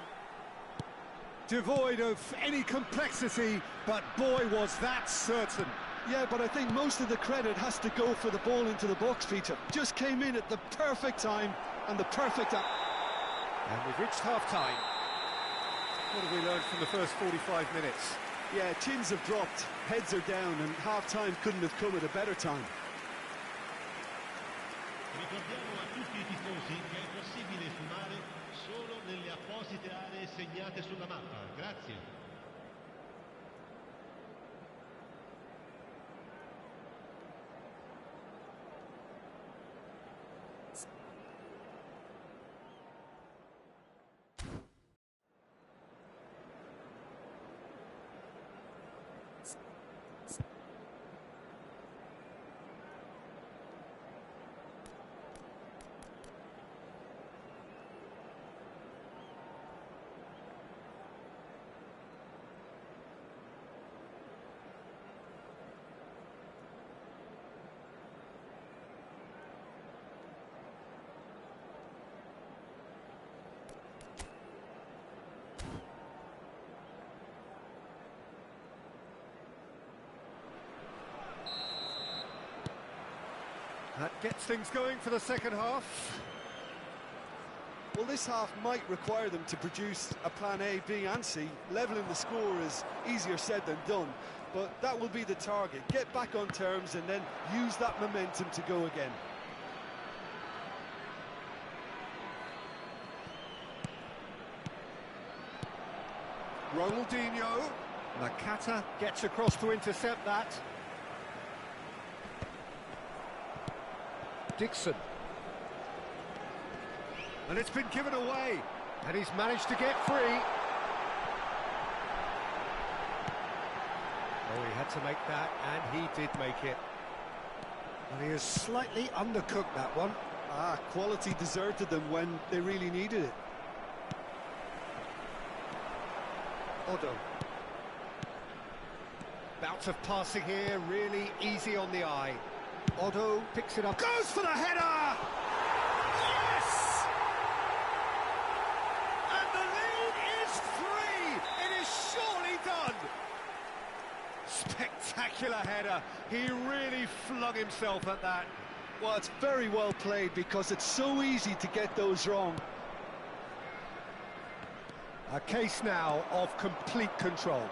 Devoid of any complexity, but boy, was that certain. Yeah, but I think most of the credit has to go for the ball into the box, Peter. Just came in at the perfect time and the perfect... And we've reached half-time. What have we learned from the first 45 minutes? Yeah, chins have dropped, heads are down, and half-time couldn't have come at a better time. Ricordiamo a tutti i tifosi che è possibile fumare solo nelle apposite aree segnate sulla mappa. Grazie. That gets things going for the second half. Well, this half might require them to produce a plan A, B and C. Levelling the score is easier said than done, but that will be the target. Get back on terms and then use that momentum to go again. Ronaldinho. Nakata gets across to intercept that. Dixon. And it's been given away. And he's managed to get free. Oh, he had to make that, and he did make it. And he has slightly undercooked that one. Quality deserted them when they really needed it. Odo. Bout of passing here, really easy on the eye. Odo picks it up, goes for the header! Yes! And the lead is 3! It is surely done! Spectacular header. He really flung himself at that. Well, it's very well played because it's so easy to get those wrong. A case now of complete control.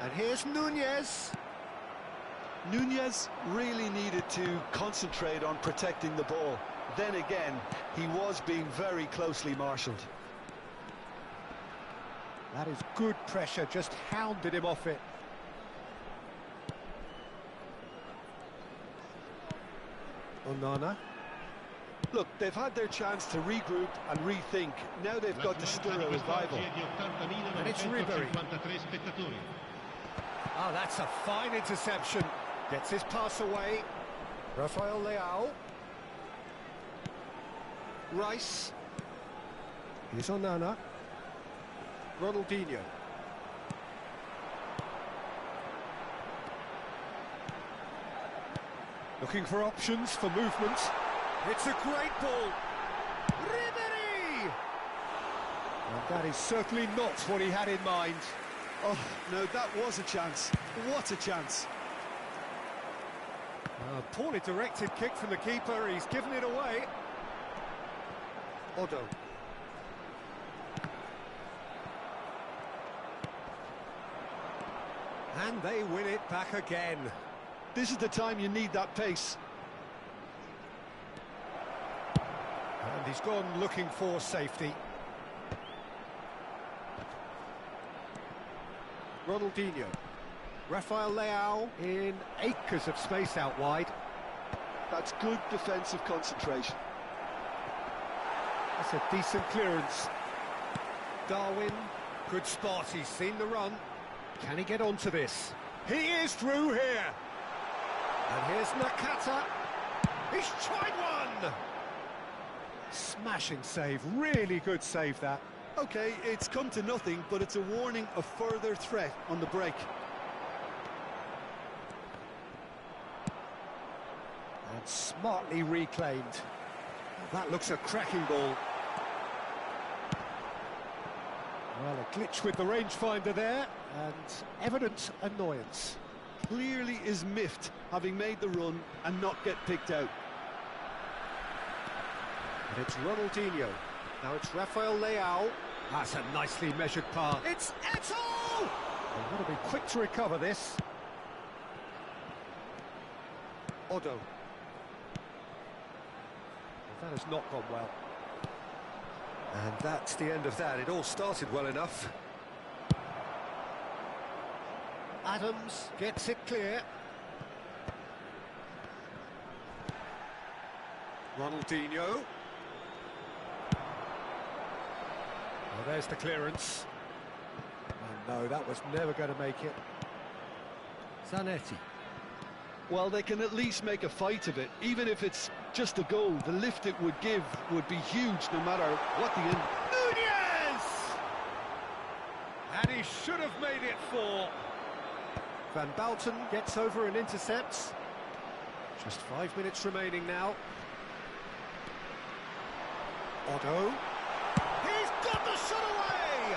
And here's Nunez. Nunez really needed to concentrate on protecting the ball. Then again, he was being very closely marshalled. That is good pressure, just hounded him off it. Onana. Look, they've had their chance to regroup and rethink. Now they've got to stir a revival. And it's Ribery. Oh, that's a fine interception. Gets his pass away. Rafael Leao. Rice. Here's Onana. Ronaldinho. Looking for options for movement. It's a great ball. Ribery! And that is certainly not what he had in mind. Oh, no, that was a chance. What a chance. A poorly directed kick from the keeper. He's given it away. Odo. And they win it back again. This is the time you need that pace. And he's gone looking for safety. Ronaldinho. Rafael Leao in acres of space out wide. That's good defensive concentration. That's a decent clearance. Darwin, good spot, he's seen the run. Can he get onto this? He is through here. And here's Nakata. He's tried one! Smashing save, really good save that. OK, it's come to nothing, but it's a warning of further threat on the break. And smartly reclaimed. That looks a cracking ball. Well, a glitch with the rangefinder there, and evident annoyance. Clearly is miffed, having made the run and not get picked out. And it's Ronaldinho. Now it's Rafael Leao. That's a nicely measured pass. It's Eto'o! They've got to be quick to recover this. Odo. Well, that has not gone well. And that's the end of that. It all started well enough. Adams gets it clear. Ronaldinho. Well, there's the clearance. And no, that was never going to make it. Zanetti. Well, they can at least make a fight of it. Even if it's just a goal, the lift it would give would be huge no matter what the end. Nunez! And he should have made it 4. Van Bouten gets over and intercepts. Just 5 minutes remaining now. Odo. He's got the shot away!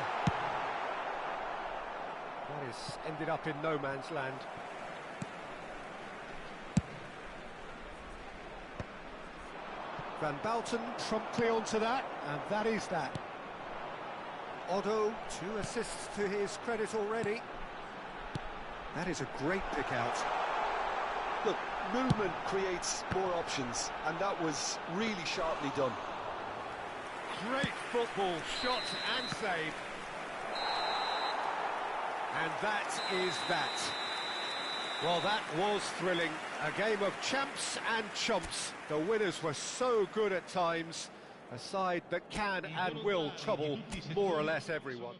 That is ended up in no man's land. Van Bouten promptly onto that, and that is that. Odo, 2 assists to his credit already. That is a great pick out. Look, movement creates more options, and that was really sharply done. Great football, shot and save. And that is that. Well, that was thrilling. A game of champs and chumps. The winners were so good at times. A side that can and will trouble more or less everyone.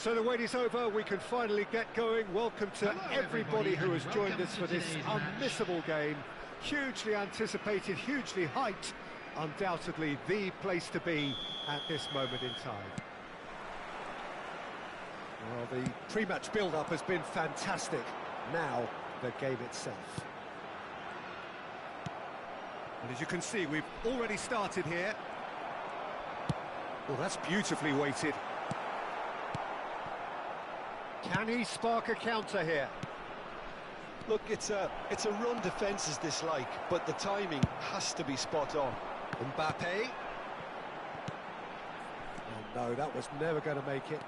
So the wait is over, we can finally get going. Welcome to everybody who has joined us for this unmissable game. Hugely anticipated, hugely hyped. Undoubtedly the place to be at this moment in time. Well, the pre-match build-up has been fantastic. Now, the game itself. And as you can see, we've already started here. Well, that's beautifully weighted. Can he spark a counter here? Look, it's a run defence's dislike, but the timing has to be spot on. Mbappe. Oh no, that was never going to make it.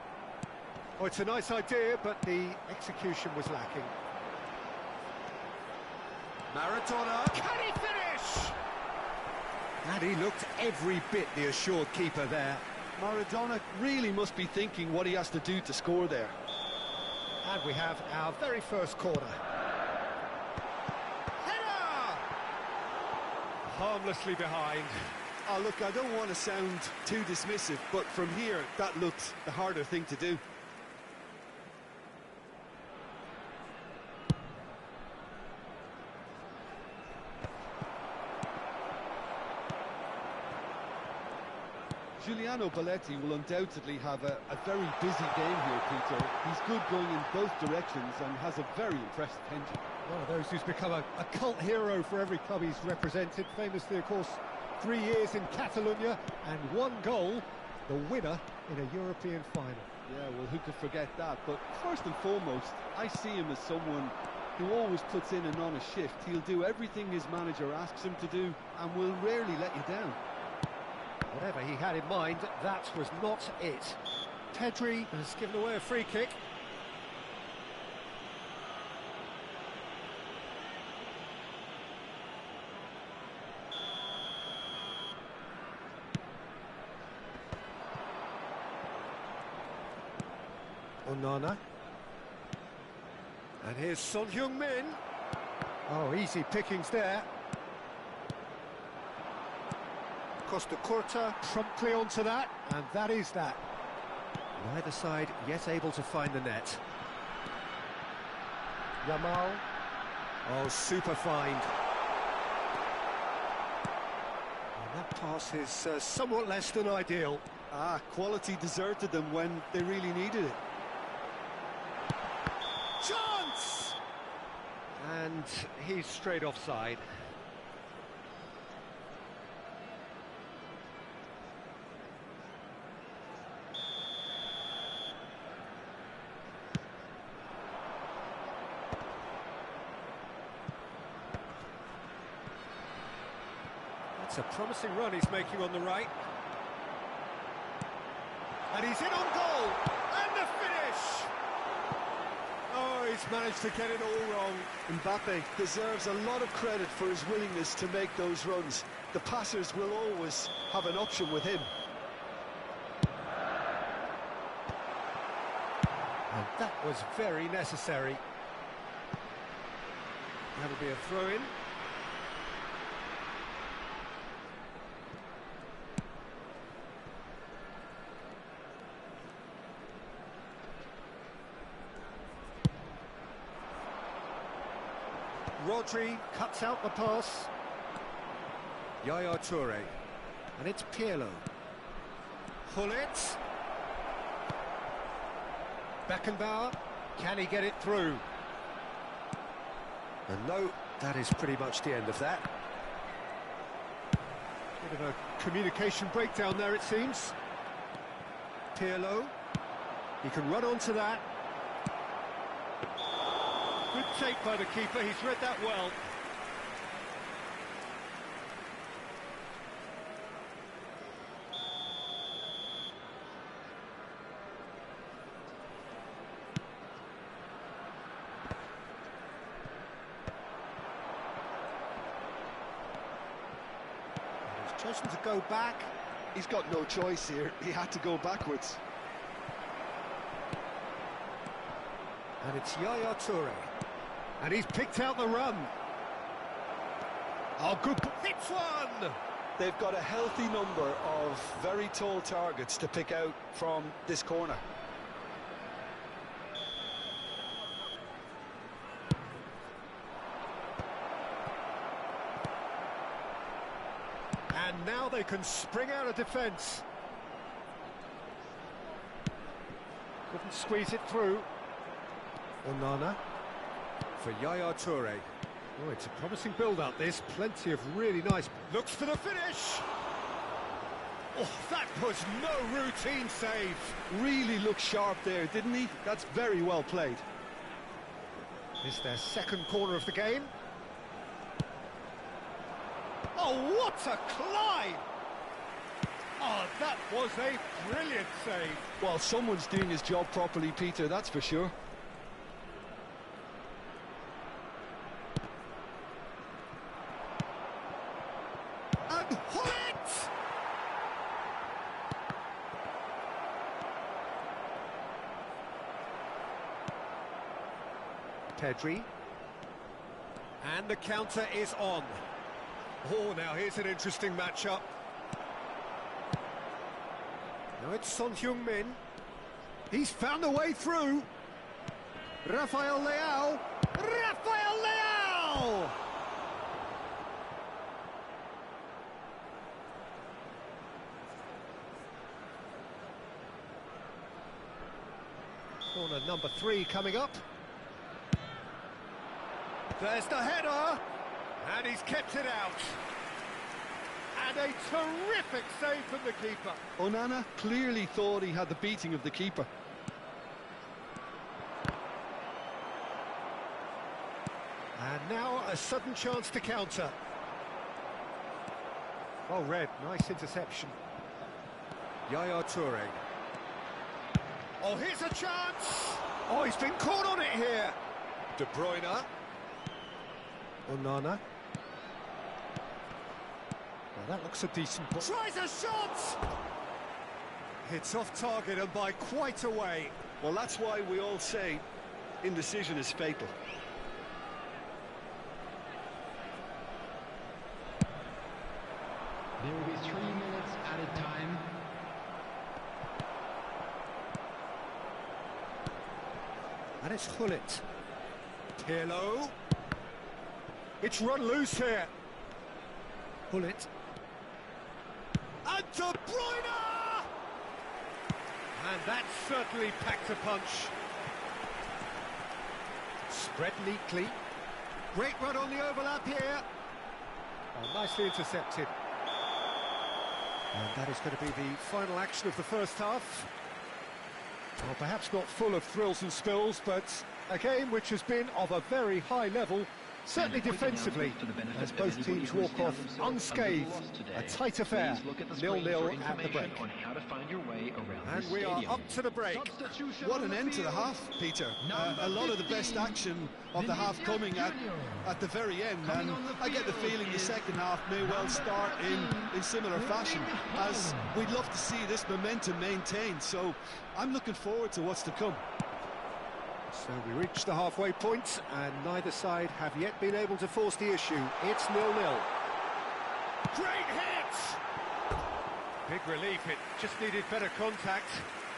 Oh, it's a nice idea, but the execution was lacking. Maradona. Can he finish? And he looked every bit the assured keeper there. Maradona really must be thinking what he has to do to score there. And we have our very first corner. Header! Harmlessly behind. Oh, look, I don't want to sound too dismissive, but from here, that looked the harder thing to do. Giuliano Belletti will undoubtedly have a very busy game here, Peter. He's good going in both directions and has a very impressive engine. One of those who's become a cult hero for every club he's represented. Famously, of course, 3 years in Catalonia and 1 goal, the winner in a European final. Yeah, well, who could forget that? But first and foremost, I see him as someone who always puts in an honest shift. He'll do everything his manager asks him to do and will rarely let you down. Whatever he had in mind, that was not it. Pedri has given away a free kick. Onana. And here's Son Heung-min. Oh, easy pickings there. Costa Curta promptly onto that, and that is that. Neither side yet able to find the net. Yamal. Oh, super find. And that pass is somewhat less than ideal. Ah, quality deserted them when they really needed it. Chance! And he's straight offside. It's a promising run he's making on the right. And he's in on goal! And the finish! Oh, he's managed to get it all wrong. Mbappe deserves a lot of credit for his willingness to make those runs. The passers will always have an option with him. And that was very necessary. That'll be a throw-in. Rodri cuts out the pass. Yaya Toure. And it's Pirlo. Hullet. Beckenbauer. Can he get it through? And no, that is pretty much the end of that. Bit of a communication breakdown there, it seems. Pirlo. He can run onto that. Good take by the keeper, he's read that well. He's chosen to go back. He's got no choice here, he had to go backwards. And it's Yaya Toure. And he's picked out the run. Oh, good. Hits one! They've got a healthy number of very tall targets to pick out from this corner. they can spring out of defence. Couldn't squeeze it through. Onana for Yaya Toure. Oh, it's a promising build-up, this. Plenty of really nice... Looks for the finish! Oh, that was no routine save. Really looked sharp there, didn't he? That's very well played. It's their second corner of the game. Oh, what a climb! Oh, that was a brilliant save. Well, someone's doing his job properly, Peter, that's for sure. And Hullet! Pedri. And the counter is on. Oh, now here's an interesting matchup. Now it's Son Heung-min. He's found a way through. Rafael Leao. Rafael Leao! Corner number 3 coming up. There's the header, and he's kept it out. And a terrific save from the keeper. Onana clearly thought he had the beating of the keeper. And now a sudden chance to counter. Oh, Red, nice interception. Yaya Toure. Oh, here's a chance! Oh, he's been caught on it here. De Bruyne. Onana. Well, that looks a decent ball. Tries a shot! It's off target and by quite a way. Well, that's why we all say indecision is fatal. There will be 3 minutes added time. And it's Hullet. Pirlo. It's run loose here. Hullet. And De Bruyne! And that certainly packed a punch. Spread neatly. Great run on the overlap here. Oh, nicely intercepted. And that is going to be the final action of the first half. Well, perhaps not full of thrills and spills, but a game which has been of a very high level, certainly defensively, as both teams walk off unscathed. A tight affair, 0-0 at the break. And we are up to the break. What an end to the half, Peter. A lot of the best action of the half coming at the very end, and I get the feeling the second half may well start in similar fashion, as we'd love to see this momentum maintained, so I'm looking forward to what's to come. So we reach the halfway point, and neither side have yet been able to force the issue. It's 0-0. Great hit! Big relief, it just needed better contact.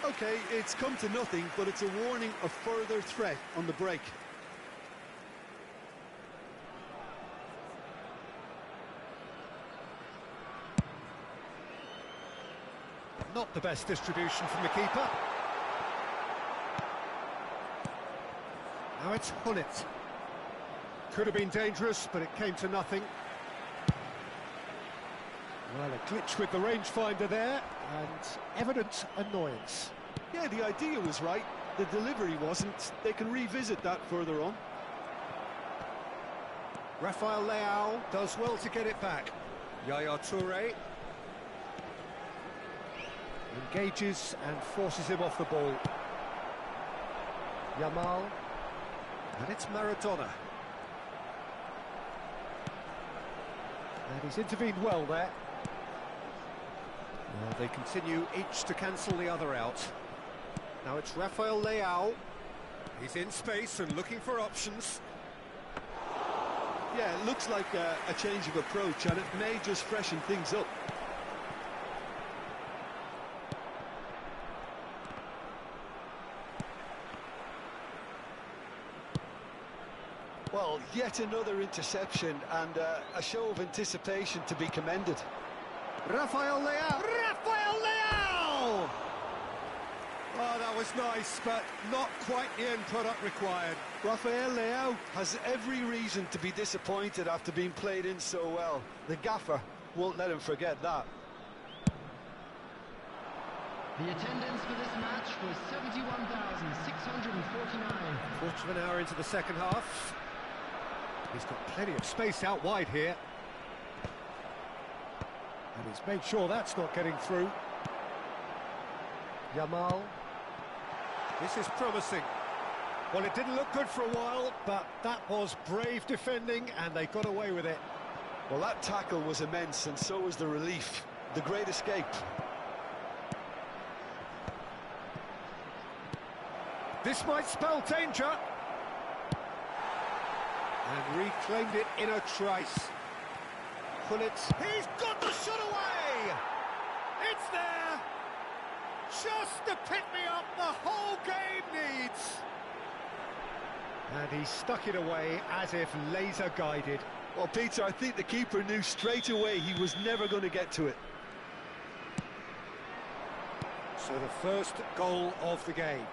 Okay, it's come to nothing, but it's a warning of further threat on the break. Not the best distribution from the keeper. Now it's Hullet. Could have been dangerous, but it came to nothing. Well, a glitch with the rangefinder there, and evident annoyance. Yeah, the idea was right, the delivery wasn't. They can revisit that further on. Rafael Leao does well to get it back. Yaya Toure engages and forces him off the ball. Yamal. And it's Maradona. And he's intervened well there. Well, they continue each to cancel the other out. Now it's Rafael Leao. He's in space and looking for options. Yeah, it looks like a change of approach, and it may just freshen things up. Well, yet another interception, and a show of anticipation to be commended. Rafael Leao! Rafael Leao! Oh, that was nice, but not quite the end product required. Rafael Leao has every reason to be disappointed after being played in so well. The gaffer won't let him forget that. The attendance for this match was 71,649. Quarter of an hour into the second half. He's got plenty of space out wide here. And he's made sure that's not getting through. Yamal. This is promising. Well, it didn't look good for a while, but that was brave defending, and they got away with it. Well, that tackle was immense, and so was the relief. The great escape. This might spell danger. And reclaimed it in a trice. Pullets. He's got the shot away! It's there! Just to pick me up the whole game needs. And he stuck it away as if laser guided. Well, Peter, I think the keeper knew straight away he was never going to get to it. So the first goal of the game.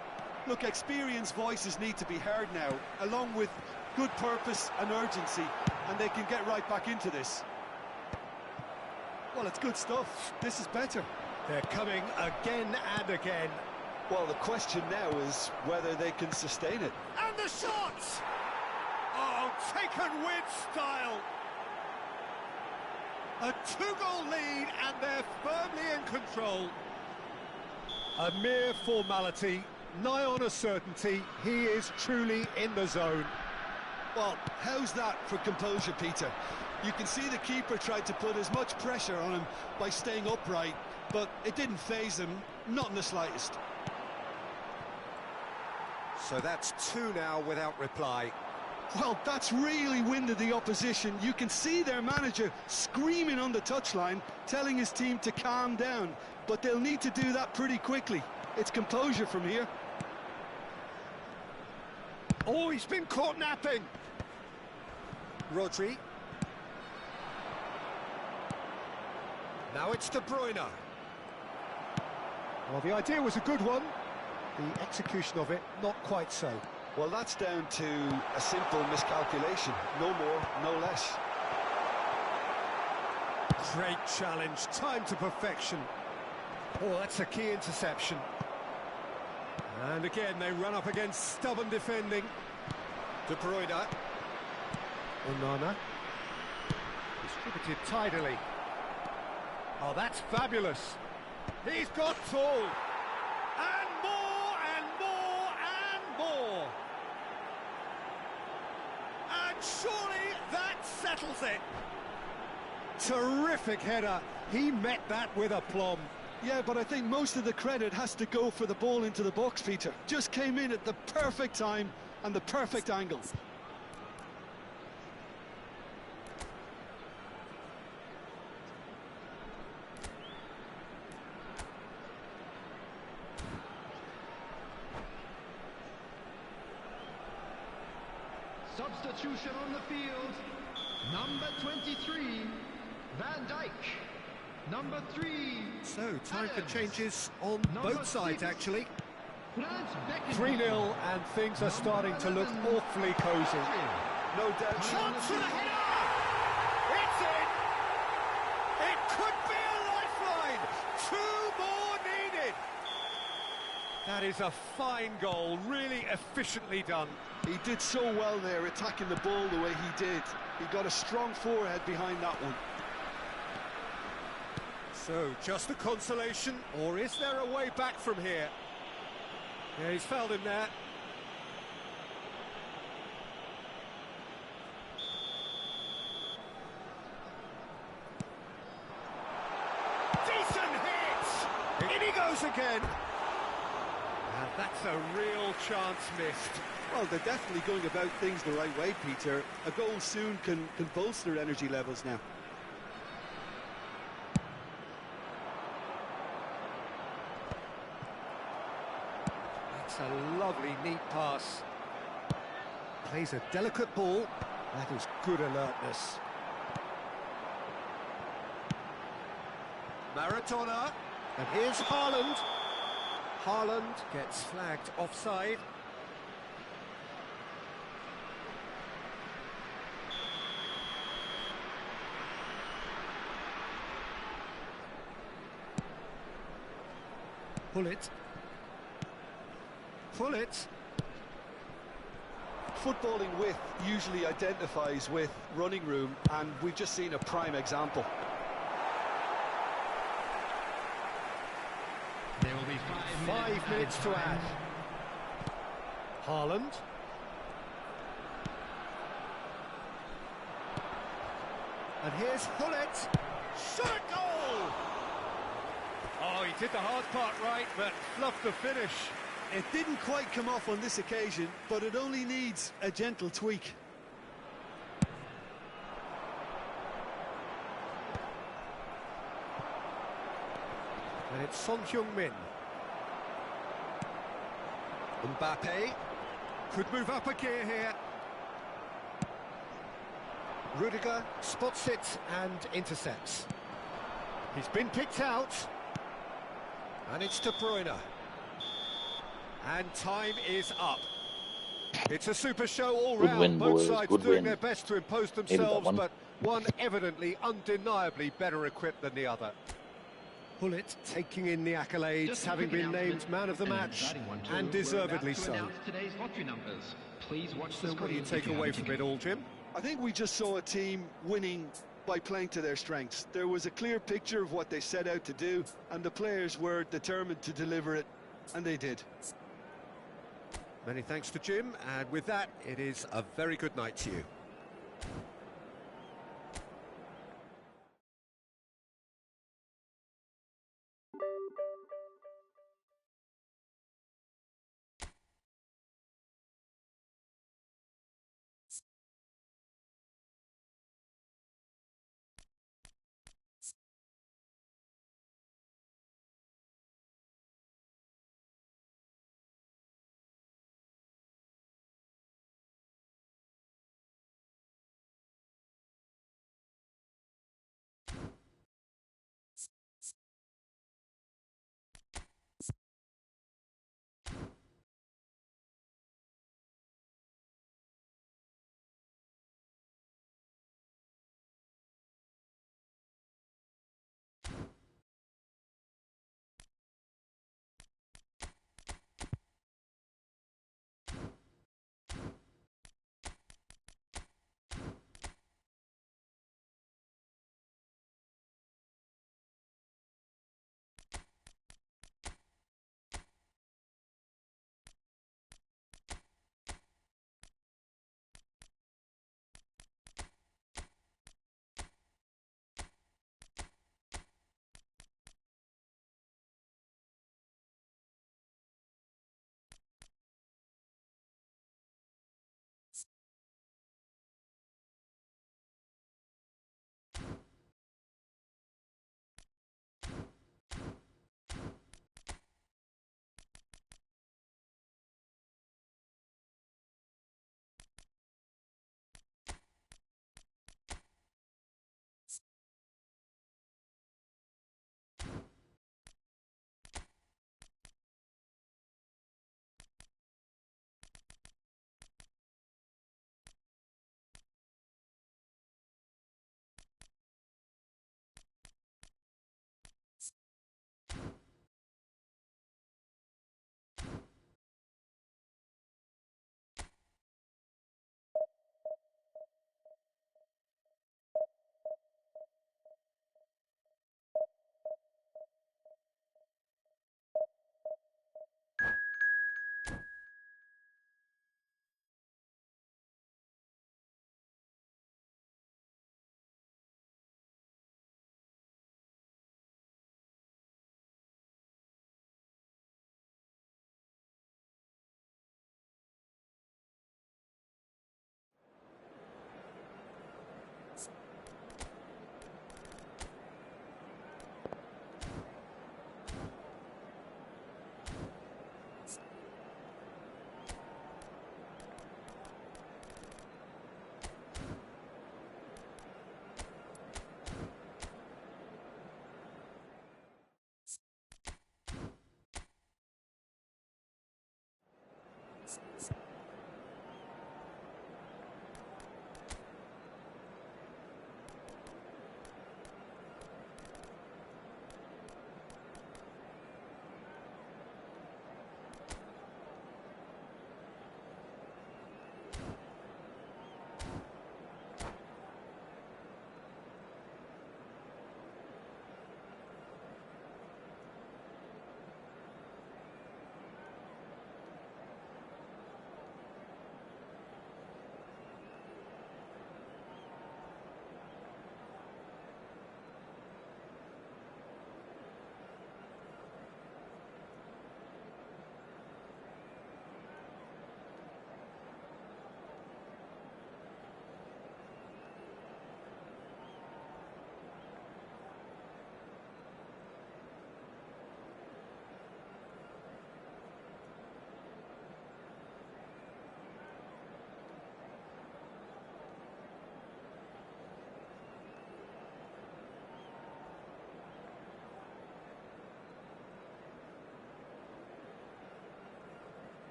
Look, experienced voices need to be heard now, along with good purpose and urgency, and they can get right back into this. Well, it's good stuff. This is better. They're coming again and again. Well, the question now is whether they can sustain it. And the shots! Oh, taken with style. A two-goal lead, and they're firmly in control. A mere formality, nigh on a certainty. He is truly in the zone. Well, how's that for composure, Peter? You can see the keeper tried to put as much pressure on him by staying upright, but it didn't faze him, not in the slightest. So that's two now without reply. Well, that's really winded the opposition. You can see their manager screaming on the touchline, telling his team to calm down, but they'll need to do that pretty quickly. It's composure from here. Oh, he's been caught napping. Rodri. Now it's De Bruyne. Well, the idea was a good one. The execution of it, not quite so. Well, that's down to a simple miscalculation. No more, no less. Great challenge, time to perfection. Oh, that's a key interception. And again, they run up against stubborn defending. De Bruyne. Onana. Distributed tidily. Oh, that's fabulous. He's got tall. And more, and more, and more. And surely that settles it. Terrific header. He met that with aplomb. Yeah, but I think most of the credit has to go for the ball into the box, Peter. Just came in at the perfect time and the perfect angle. Substitution on the field. Number 23, Van Dijk. Number 3. So, time for Adams. changes on Number both sides, 6, actually. Franz Beckenbauer. 3-0, and things are starting to look awfully cosy. No doubt. Chance for the header! It's in! It could be a lifeline! 2 more needed! That is a fine goal, really efficiently done. He did so well there, attacking the ball the way he did. He got a strong forehead behind that one. So, just a consolation, or is there a way back from here? Yeah, he's fouled him there. Decent hit! In he goes again! And that's a real chance missed. Well, they're definitely going about things the right way, Peter. A goal soon can bolster energy levels now. That's a lovely, neat pass. Plays a delicate ball. That is good alertness. Maradona. And here's Haaland. Haaland gets flagged offside. Pullet. Pullet. Footballing width usually identifies with running room, and we've just seen a prime example. There will be 5 minutes to add. Haaland. And here's Pullet. Shot a goal! Oh, he did the hard part right, but fluffed the finish. It didn't quite come off on this occasion, but it only needs a gentle tweak. And it's Son Heung-min. Mbappe could move up a gear here. Rudiger spots it and intercepts. He's been picked out. And it's De Bruyne. And time is up. It's a super show all Good round. win, Both boys. sides Good doing win. their best to impose Needed that themselves, one. but one evidently, undeniably better equipped than the other. Pullet taking in the accolades, Just a having quick been named announcement. man of the An match, exciting one too. and We're deservedly about to so. announce today's lottery numbers. Please watch the So what do you screen take if away haven't from it all, Jim? I think we just saw a team winning by playing to their strengths. There was a clear picture of what they set out to do, and the players were determined to deliver it, and they did. Many thanks to Jim, and with that, it is a very good night to you.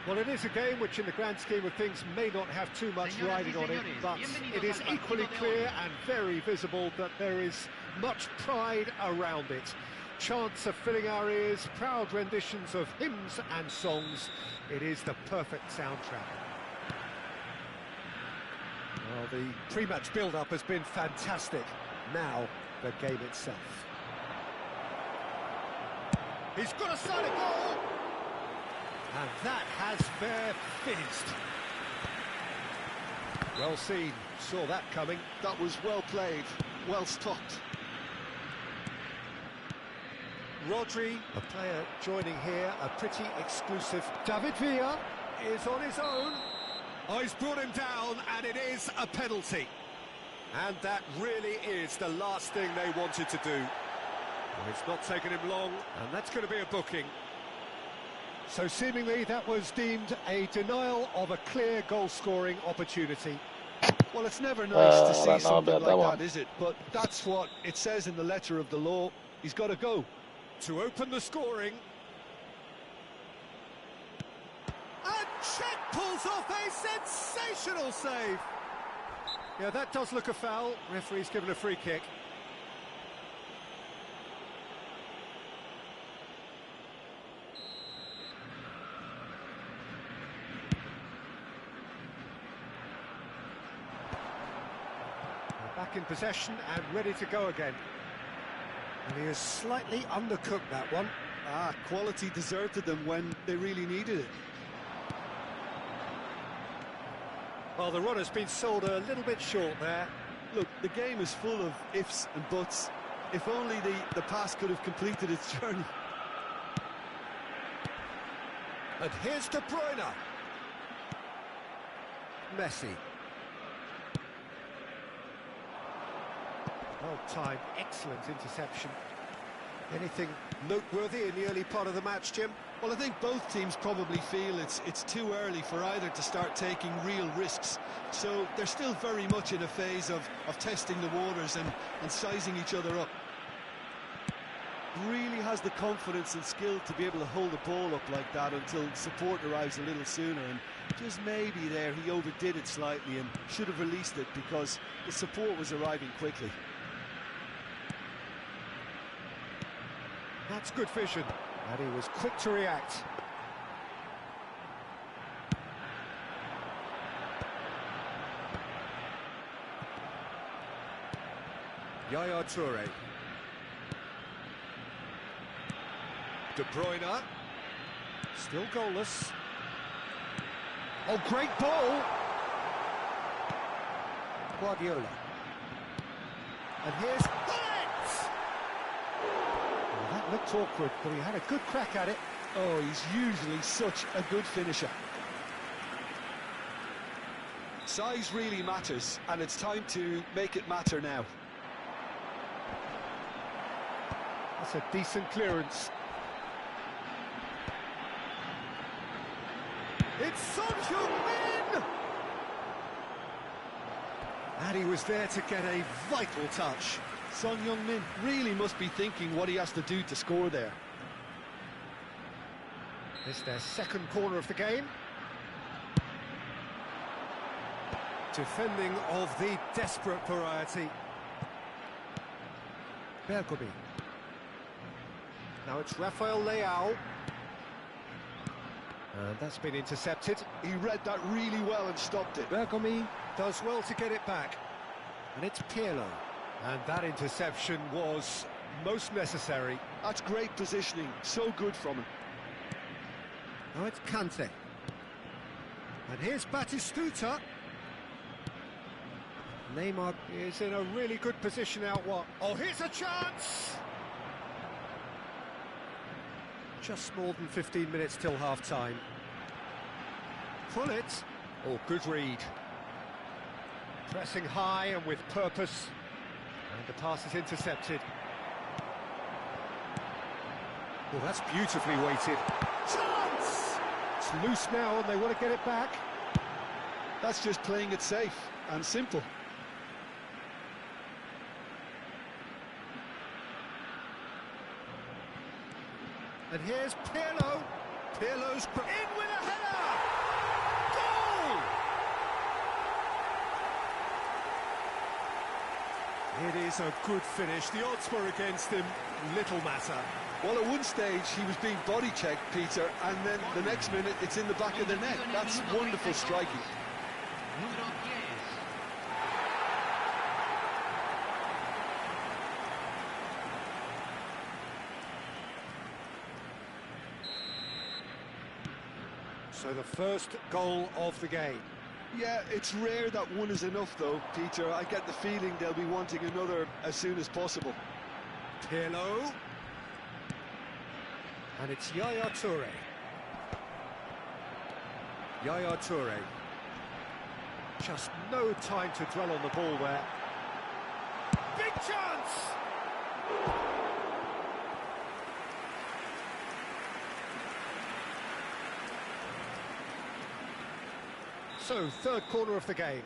Well, it is a game which in the grand scheme of things may not have too much riding on it, but it is equally clear and very visible that there is much pride around it. Chants are filling our ears, proud renditions of hymns and songs. It is the perfect soundtrack. Well, the pre-match build-up has been fantastic. Now, the game itself. He's got a solid goal! And that has fair finished. Well seen, saw that coming. That was well played, well stopped. Rodri, a player joining here, a pretty exclusive. David Villa is on his own. Oh, he's brought him down, and it is a penalty. And that really is the last thing they wanted to do. Well, it's not taken him long, and that's going to be a booking. So seemingly that was deemed a denial of a clear goal-scoring opportunity. Well, it's never nice to see something like one. that, is it? But that's what it says in the letter of the law. He's got to go. To open the scoring. And Cech pulls off a sensational save. Yeah, that does look a foul. Referee's given a free kick. Back in possession and ready to go again. And he has slightly undercooked that one. Quality deserted them when they really needed it. Well, the run has been sold a little bit short there. Look, the game is full of ifs and buts. If only the pass could have completed its journey. And here's De Bruyne. Messi. Well-timed, excellent interception. Anything noteworthy in the early part of the match, Jim? Well, I think both teams probably feel it's too early for either to start taking real risks. So they're still very much in a phase of testing the waters and sizing each other up. Really has the confidence and skill to be able to hold the ball up like that until support arrives a little sooner, and just maybe there he overdid it slightly and should have released it because the support was arriving quickly. That's good vision, and he was quick to react. Yaya Toure. De Bruyne. Still goalless. Oh, great ball! Guardiola. And here's Bullet! Well, that looked awkward, but he had a good crack at it. Oh, he's usually such a good finisher. Size really matters, and it's time to make it matter now. That's a decent clearance. It's Son Heung-min! And he was there to get a vital touch. Son Heung-min really must be thinking what he has to do to score there. It's their second corner of the game. Defending of the desperate variety. Bergomi. Now it's Rafael Leao. And that's been intercepted. He read that really well and stopped it. Bergomi does well to get it back. And it's Pirlo. And that interception was most necessary. That's great positioning, so good from him. Now it's Kante. And here's Batistuta. Neymar is in a really good position out what? Oh, here's a chance! Just more than 15 minutes till half-time. Pullet. Oh, good read. Pressing high and with purpose. And the pass is intercepted. Oh, that's beautifully weighted. Chance! It's loose now and they want to get it back. That's just playing it safe and simple. And here's Pirlo. Pirlo's in with a header! It is a good finish. The odds were against him. Little matter. Well, at one stage he was being body checked, Peter, and then the next minute it's in the back of the net. That's wonderful striking. Número 10. So the first goal of the game. Yeah, it's rare that one is enough, though, Peter. I get the feeling they'll be wanting another as soon as possible. Pirlo. And it's Yaya Toure. Yaya Toure. Just no time to dwell on the ball there. Big chance! So, third corner of the game.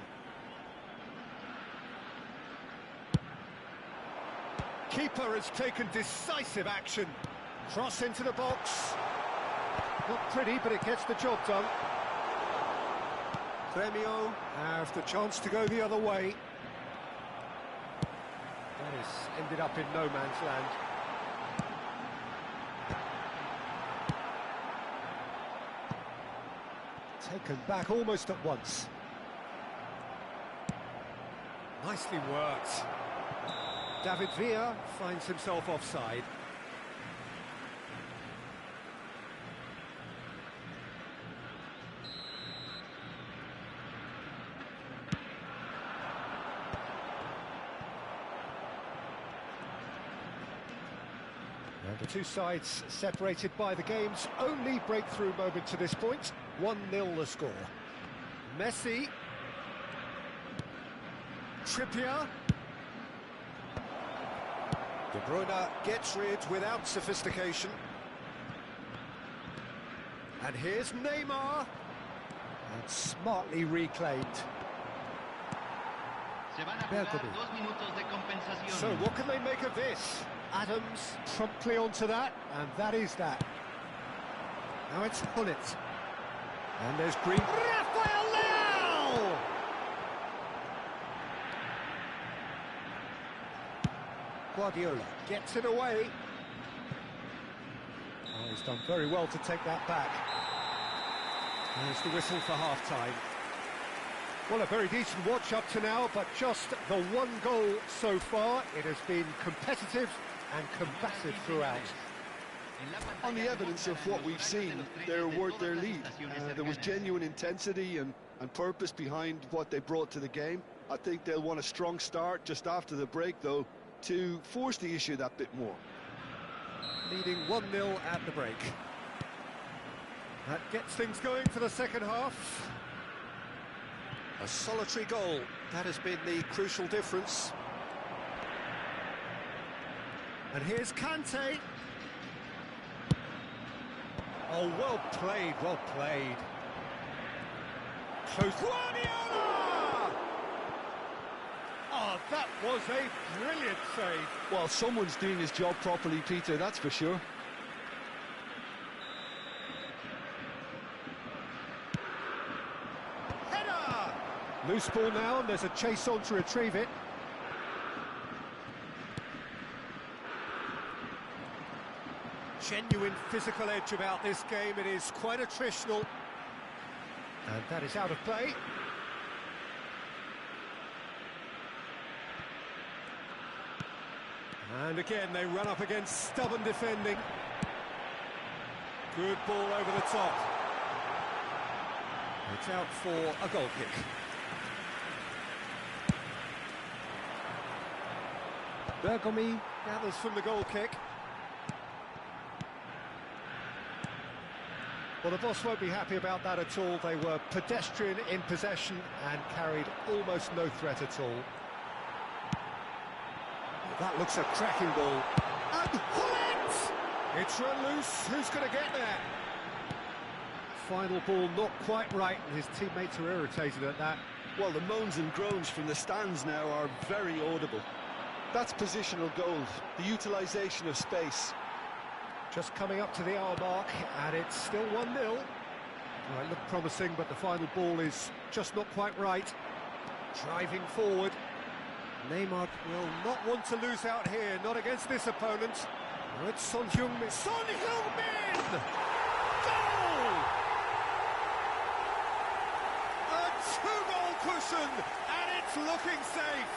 Keeper has taken decisive action. Cross into the box. Not pretty, but it gets the job done. Grêmio have the chance to go the other way. That has ended up in no man's land. Taken back almost at once. Nicely worked. David Villa finds himself offside. And the two sides separated by the game's only breakthrough moment to this point. 1-0 the score. Messi. Trippier. De Bruyne gets rid without sophistication. And here's Neymar. And smartly reclaimed. Se van a jugar Bergkamp. 2 minutos de compensación. So what can they make of this? Adams promptly onto that, and that is that. Now it's Hullet. And there's Green. Rafael Leao! Guardiola gets it away. Oh, he's done very well to take that back. There's the whistle for half-time. Well, a very decent watch up to now, but just the one goal so far. It has been competitive and combative throughout. On the evidence of what we've seen, they're worth their lead. There was genuine intensity and purpose behind what they brought to the game. I think they'll want a strong start just after the break, though, to force the issue that bit more. Leading 1-0 at the break. That gets things going for the second half. A solitary goal, that has been the crucial difference. And here's Kante. Oh, well played, well played. Close. Guardiola! Oh, that was a brilliant save. Well, someone's doing his job properly, Peter, that's for sure. Header! Loose ball now, and there's a chase on to retrieve it. Genuine physical edge about this game. It is quite attritional. And that is out of play. And again, they run up against stubborn defending. Good ball over the top. It's out for a goal kick. Bergkamp gathers from the goal kick. Well, the boss won't be happy about that at all. They were pedestrian in possession and carried almost no threat at all. That looks a cracking ball. And Hullet! It's run loose. Who's going to get there? Final ball not quite right, and his teammates are irritated at that. Well, the moans and groans from the stands now are very audible. That's positional gold, the utilisation of space. Just coming up to the hour mark, and it's still 1-0. Well, it looked promising, but the final ball is just not quite right. Driving forward. Neymar will not want to lose out here, not against this opponent. Oh, it's Son Heung-min. Son Heung-min! Goal! A two-goal cushion, and it's looking safe.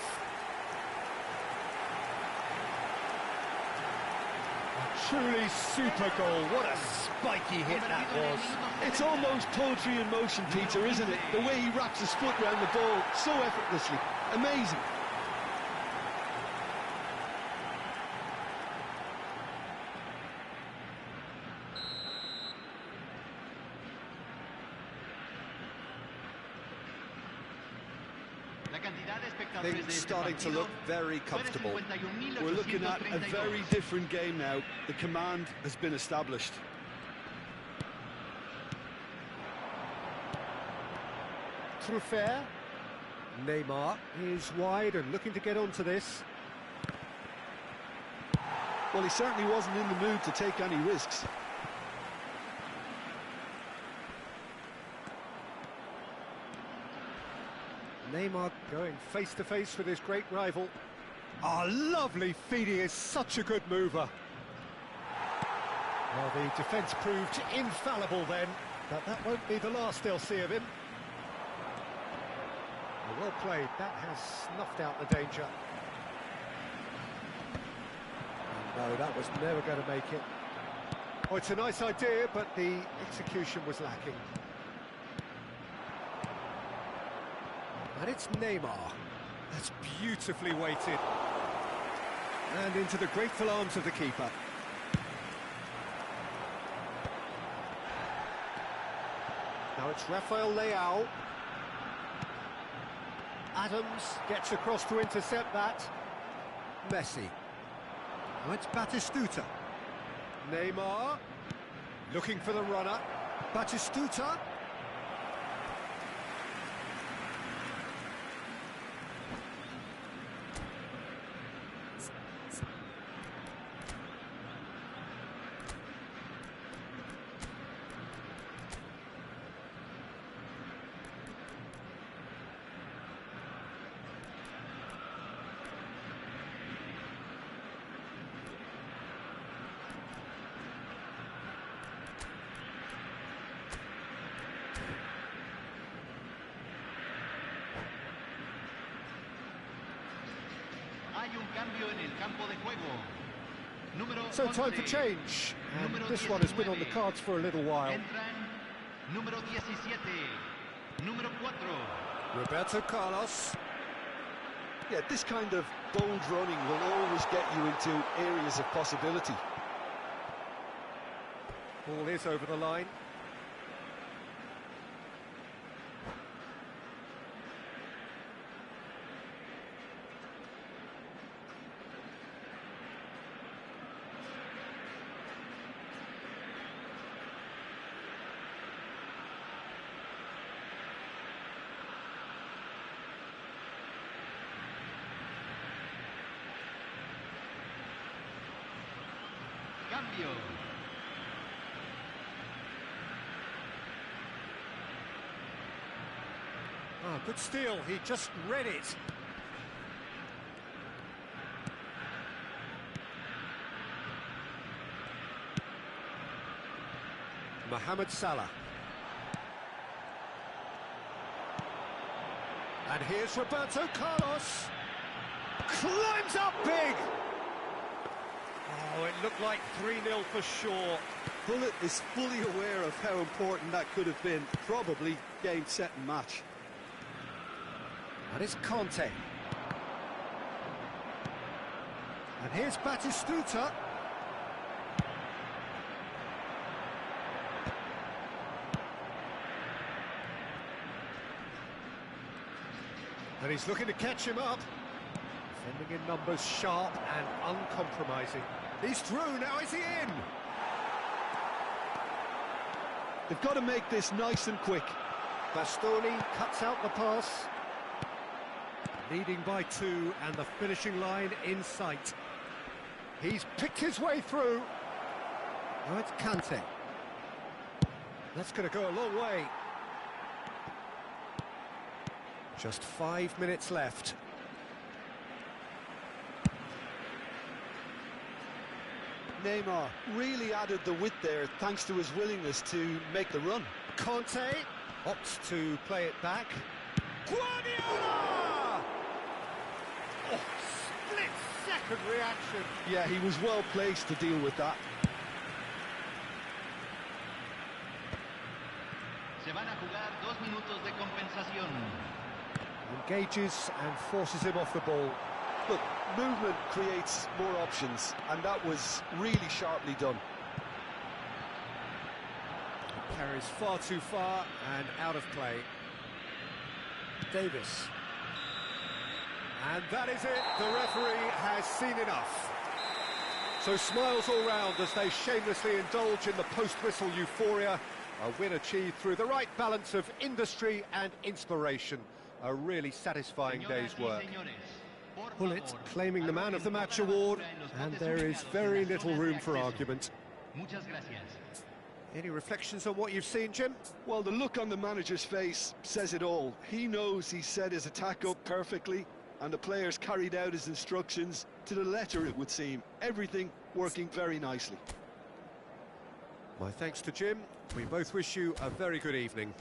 A truly super goal. What a spiky hit that was. It's almost poetry in motion, Peter, isn't it? The way he wraps his foot around the ball so effortlessly. Amazing. Things starting to look very comfortable. We're looking at a very different game now. The command has been established. Truffert. Neymar is wide and looking to get onto this. Well, he certainly wasn't in the mood to take any risks. Neymar going face-to-face with his great rival. Ah, lovely feed, he is such a good mover. Well, the defence proved infallible then, but that won't be the last they'll see of him. Well played, that has snuffed out the danger. And no, that was never going to make it. Oh, it's a nice idea, but the execution was lacking. And it's Neymar. That's beautifully weighted. And into the grateful arms of the keeper. Now it's Rafael Leao. Adams gets across to intercept that. Messi. Now it's Batistuta. Neymar. Looking for the runner. Batistuta. So time for change, and this one has been on the cards for a little while. Roberto Carlos. Yeah, this kind of bold running will always get you into areas of possibility. Ball is over the line. Cambio. Oh, good steal, he just read it. Mohamed Salah. And here's Roberto Carlos. Climbs up big. Oh, it looked like 3-0 for sure. Bullet is fully aware of how important that could have been. Probably game, set and match. And it's Conte. And here's Batistuta. And he's looking to catch him up. Defending in numbers, sharp and uncompromising. He's through, now is he in? They've got to make this nice and quick. Bastoni cuts out the pass. Leading by 2 and the finishing line in sight. He's picked his way through. Now it's Kante. That's going to go a long way. Just 5 minutes left. Neymar really added the width there thanks to his willingness to make the run. Conte opts to play it back. Guardiola! Oh, split-second reaction. Yeah, he was well placed to deal with that. Se van a jugar 2 minutos de compensación. Engages and forces him off the ball. Look, movement creates more options, and that was really sharply done. Carries far too far and out of play. Davis. And that is it. The referee has seen enough. So smiles all round as they shamelessly indulge in the post-whistle euphoria. A win achieved through the right balance of industry and inspiration. A really satisfying day's work. Pullet claiming the Man of the Match award, and there is very little room for argument. Any reflections on what you've seen, Jim? Well, the look on the manager's face says it all. He knows he set his attack up perfectly, and the players carried out his instructions to the letter, it would seem. Everything working very nicely. My thanks to Jim. We both wish you a very good evening.